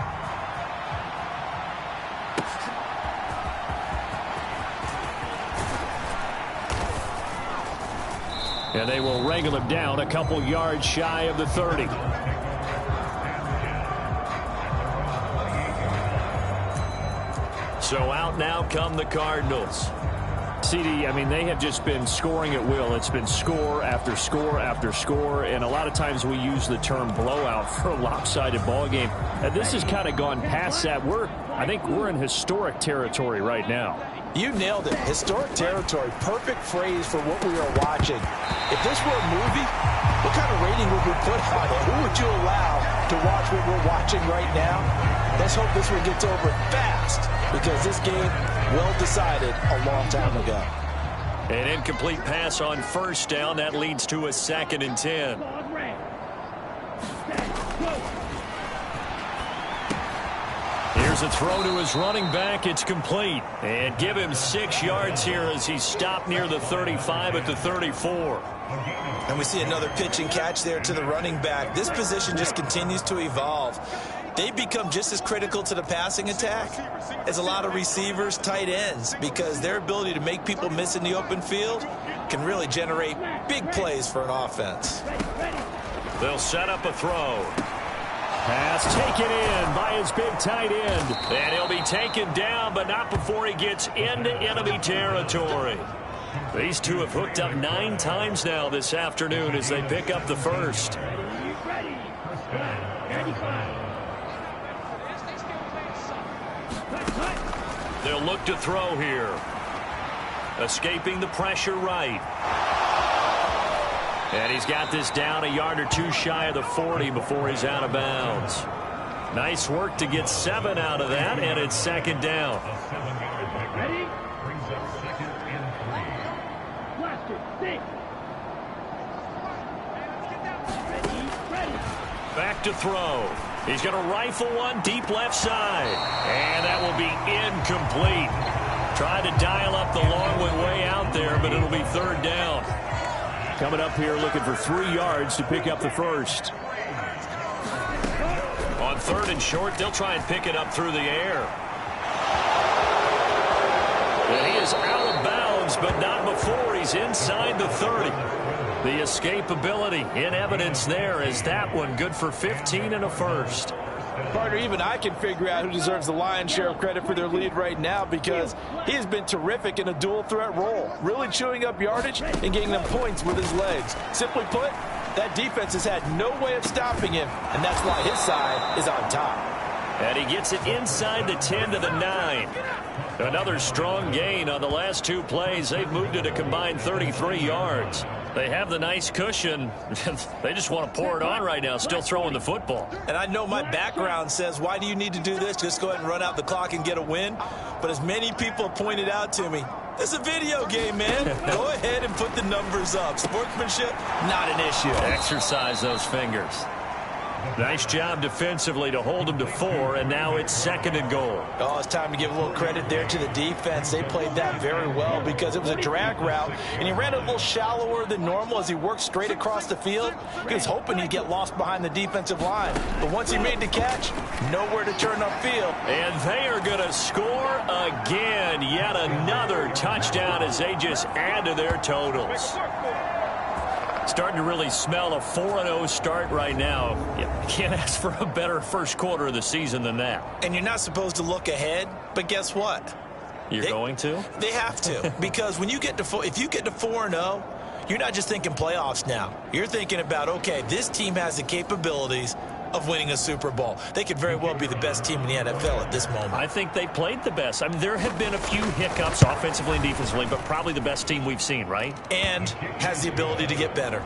And they will wrangle him down a couple yards shy of the 30. So out now come the Cardinals. CD, I mean, they have just been scoring at will. It's been score after score after score, and a lot of times we use the term blowout for a lopsided ball game. And this has kind of gone past that. I think we're in historic territory right now. You nailed it. Historic territory. Perfect phrase for what we are watching. If this were a movie, what kind of rating would we put on it? Who would you allow to watch what we're watching right now? Let's hope this one gets over fast, because this game well decided a long time ago. An incomplete pass on first down. That leads to a 2nd and 10. Here's a throw to his running back. It's complete. And give him 6 yards here as he stopped near the 35 at the 34. And we see another pitch and catch there to the running back. This position just continues to evolve. They become just as critical to the passing attack as a lot of receivers, tight ends, because their ability to make people miss in the open field can really generate big plays for an offense. They'll set up a throw. Pass taken in by his big tight end. And he'll be taken down, but not before he gets into enemy territory. These two have hooked up 9 times now this afternoon as they pick up the first. They'll look to throw here. Escaping the pressure right. And he's got this down a yard or 2 shy of the 40 before he's out of bounds. Nice work to get 7 out of that, and it's 2nd down. Back to throw. He's going to rifle one deep left side. And that will be incomplete. Tried to dial up the long way out there, but it'll be 3rd down. Coming up here looking for 3 yards to pick up the first. On 3rd and short, they'll try and pick it up through the air. And he is out of bounds, but not before he's inside the 30. The escapability in evidence there is that one good for 15 and a first. Partner, even I can figure out who deserves the lion's share of credit for their lead right now, because he has been terrific in a dual threat role, really chewing up yardage and getting them points with his legs. Simply put, that defense has had no way of stopping him, and that's why his side is on top. And he gets it inside the 10 to the 9. Another strong gain on the last 2 plays. They've moved it a combined 33 yards. They have the nice cushion. They just want to pour it on right now, still throwing the football. And I know my background says, why do you need to do this? Just go ahead and run out the clock and get a win. But as many people have pointed out to me, this is a video game, man. Go ahead and put the numbers up. Sportsmanship, not an issue. Exercise those fingers. Nice job defensively to hold them to 4, and now it's 2nd and goal. Oh, it's time to give a little credit there to the defense. They played that very well because it was a drag route, and he ran it a little shallower than normal as he worked straight across the field. He was hoping he'd get lost behind the defensive line, but once he made the catch, nowhere to turn upfield. And they are going to score again. Yet another touchdown as they just add to their totals. Starting to really smell a 4-0 start right now. You can't ask for a better first quarter of the season than that. And you're not supposed to look ahead, but guess what? You're going to? They have to, because when you get to if you get to 4-0, you're not just thinking playoffs now. You're thinking about, okay, this team has the capabilities of winning a Super Bowl. They could very well be the best team in the NFL at this moment. I think they played the best. I mean, there have been a few hiccups offensively and defensively, but probably the best team we've seen, right? And has the ability to get better.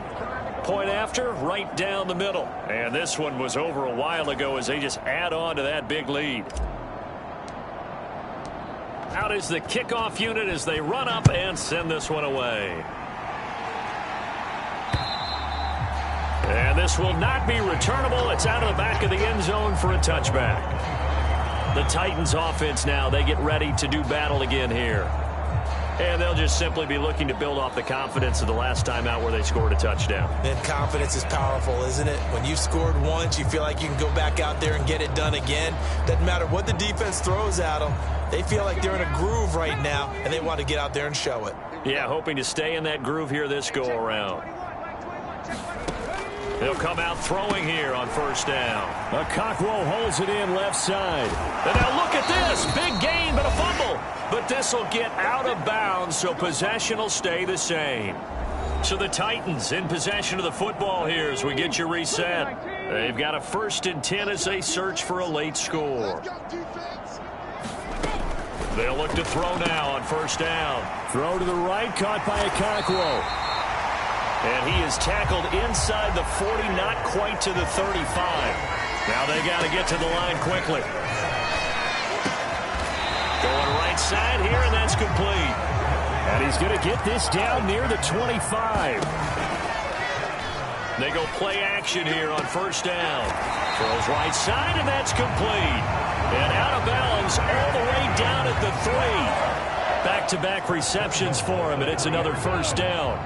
Point after, right down the middle. And this one was over a while ago as they just add on to that big lead. Out is the kickoff unit as they run up and send this one away. And this will not be returnable. It's out of the back of the end zone for a touchback. The Titans offense now, they get ready to do battle again here. And they'll just simply be looking to build off the confidence of the last time out where they scored a touchdown. And confidence is powerful, isn't it? When you scored once, you feel like you can go back out there and get it done again. Doesn't matter what the defense throws at them. They feel like they're in a groove right now, and they want to get out there and show it. Yeah, hoping to stay in that groove here this go-around. They'll come out throwing here on first down. Okakwo holds it in left side. And now look at this. Big gain, but a fumble. But this will get out of bounds, so possession will stay the same. So the Titans in possession of the football here as we get you reset. They've got a 1st and 10 as they search for a late score. They'll look to throw now on first down. Throw to the right, caught by Okakwo. And he is tackled inside the 40, not quite to the 35. Now they got to get to the line quickly. Going right side here, and that's complete. And he's going to get this down near the 25. They go play action here on first down. Throws right side, and that's complete. And out of bounds all the way down at the 3. Back-to-back receptions for him, and it's another first down.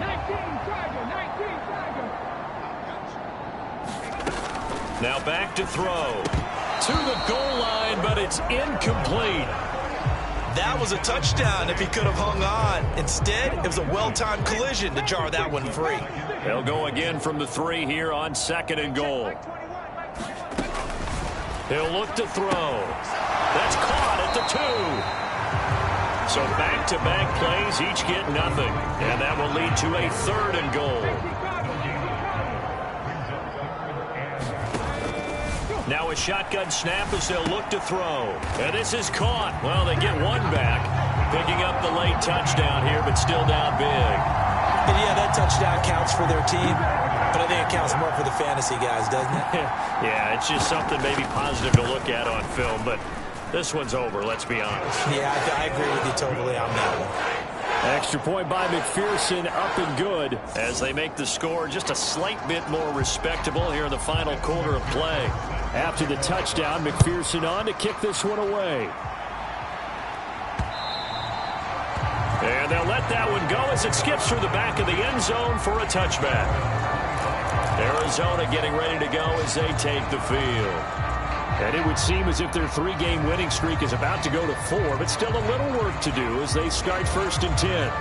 Now back to throw. To the goal line, but it's incomplete. That was a touchdown if he could have hung on. Instead, it was a well-timed collision to jar that one free. They'll go again from the 3 here on 2nd and goal. He'll look to throw. That's caught at the 2. So back-to-back plays, each get nothing. And that will lead to a 3rd and goal. Now a shotgun snap as they'll look to throw. And this is caught. Well, they get one back. Picking up the late touchdown here, but still down big. And yeah, that touchdown counts for their team. But I think it counts more for the fantasy guys, doesn't it? Yeah, it's just something maybe positive to look at on film. But this one's over, let's be honest. Yeah, I agree with you totally on that one. Extra point by McPherson, up and good. As they make the score just a slight bit more respectable here in the final quarter of play. After the touchdown, McPherson on to kick this one away. And they'll let that one go as it skips through the back of the end zone for a touchback. Arizona getting ready to go as they take the field. And it would seem as if their 3-game winning streak is about to go to 4, but still a little work to do as they start 1st and 10.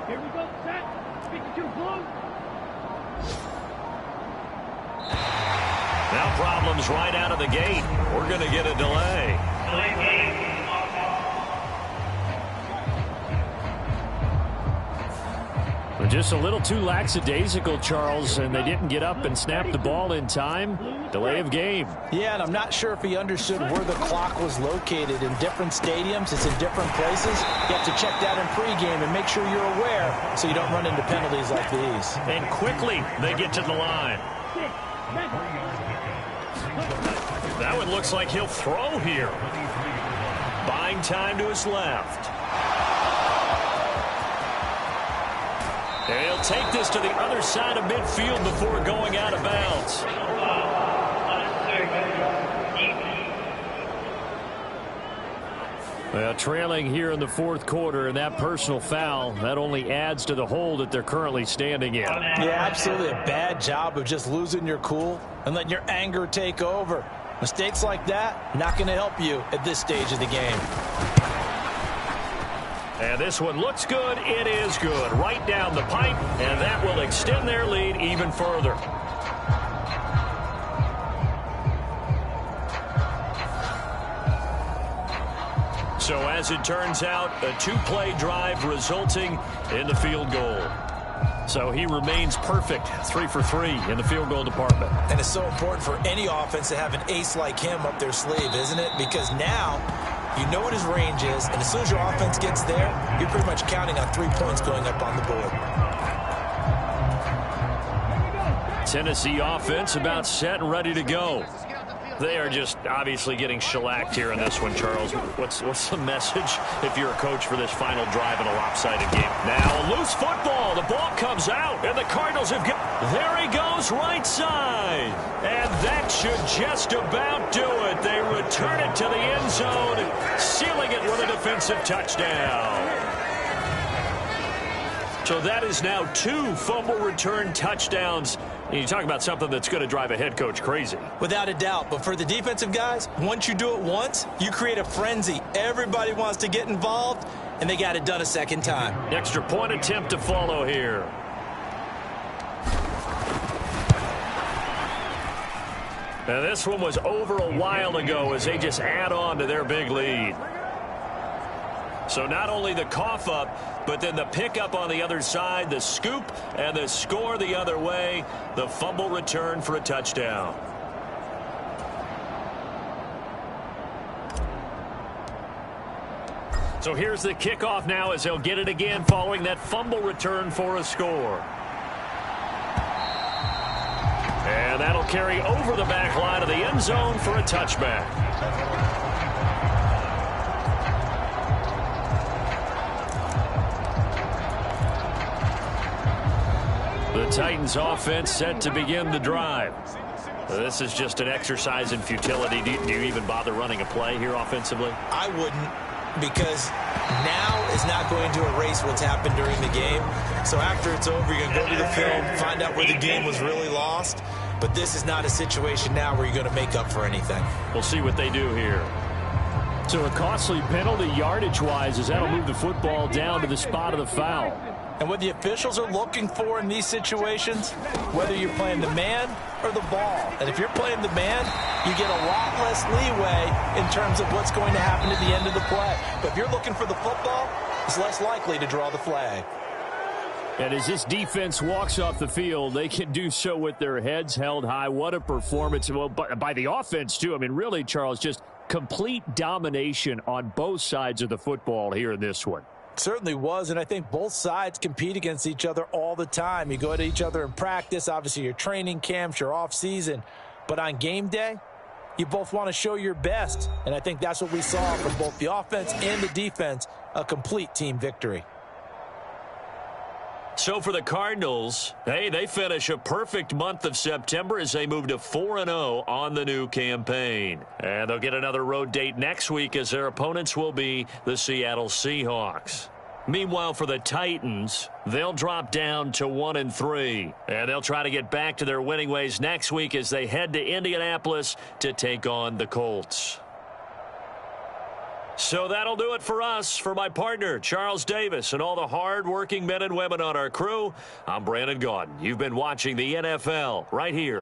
Here we go, set. 52 blue. Now problems right out of the gate. We're going to get a delay. Just a little too lackadaisical, Charles, and they didn't get up and snap the ball in time. Delay of game. Yeah, and I'm not sure if he understood where the clock was located. In different stadiums, it's in different places. You have to check that in pregame and make sure you're aware so you don't run into penalties like these. And quickly, they get to the line. That one looks like he'll throw here. Buying time to his left. And he'll take this to the other side of midfield before going out of bounds. Well, trailing here in the 4th quarter, and that personal foul, that only adds to the hole that they're currently standing in. Yeah, absolutely a bad job of just losing your cool and letting your anger take over. Mistakes like that, not going to help you at this stage of the game. And this one looks good. It is good. Right down the pipe, and that will extend their lead even further. So as it turns out, a two-play drive resulting in the field goal. So he remains perfect, 3 for 3 in the field goal department. And it's so important for any offense to have an ace like him up their sleeve, isn't it? Because now you know what his range is, and as soon as your offense gets there, you're pretty much counting on 3 points going up on the board. Tennessee offense about set and ready to go. They are just obviously getting shellacked here in this one, Charles. What's the message if you're a coach for this final drive in a lopsided game? Now a loose football. The ball comes out, and the Cardinals have got... There he goes, right side. And that should just about do it. They return it to the end zone, sealing it with a defensive touchdown. So that is now 2 fumble return touchdowns. You talk about something that's going to drive a head coach crazy. Without a doubt. But for the defensive guys, once you do it once, you create a frenzy. Everybody wants to get involved, and they got it done a second time. Extra point attempt to follow here. Now this one was over a while ago as they just add on to their big lead. So not only the cough up, but then the pickup on the other side, the scoop, and the score the other way, the fumble return for a touchdown. So here's the kickoff now as they'll get it again following that fumble return for a score. And that'll carry over the back line of the end zone for a touchback. The Titans offense set to begin the drive. This is just an exercise in futility. Do you even bother running a play here offensively? I wouldn't, because now is not going to erase what's happened during the game. So after it's over, you're going to go to the film, find out where the game was really lost. But this is not a situation now where you're going to make up for anything. We'll see what they do here. So a costly penalty yardage-wise as that'll move the football down to the spot of the foul. And what the officials are looking for in these situations, whether you're playing the man or the ball. And if you're playing the man, you get a lot less leeway in terms of what's going to happen at the end of the play. But if you're looking for the football, it's less likely to draw the flag. And as this defense walks off the field, they can do so with their heads held high. What a performance. Well, by the offense, too. I mean, really, Charles, just complete domination on both sides of the football here in this one. Certainly was, and I think both sides compete against each other all the time. You go to each other in practice, obviously your training camps, your off-season, but on game day, you both want to show your best, and I think that's what we saw from both the offense and the defense, a complete team victory. So for the Cardinals, hey, they finish a perfect month of September as they move to 4-0 on the new campaign. And they'll get another road date next week as their opponents will be the Seattle Seahawks. Meanwhile, for the Titans, they'll drop down to 1-3. And they'll try to get back to their winning ways next week as they head to Indianapolis to take on the Colts. So that'll do it for us. For my partner, Charles Davis, and all the hard-working men and women on our crew, I'm Brandon Gaudin. You've been watching the NFL right here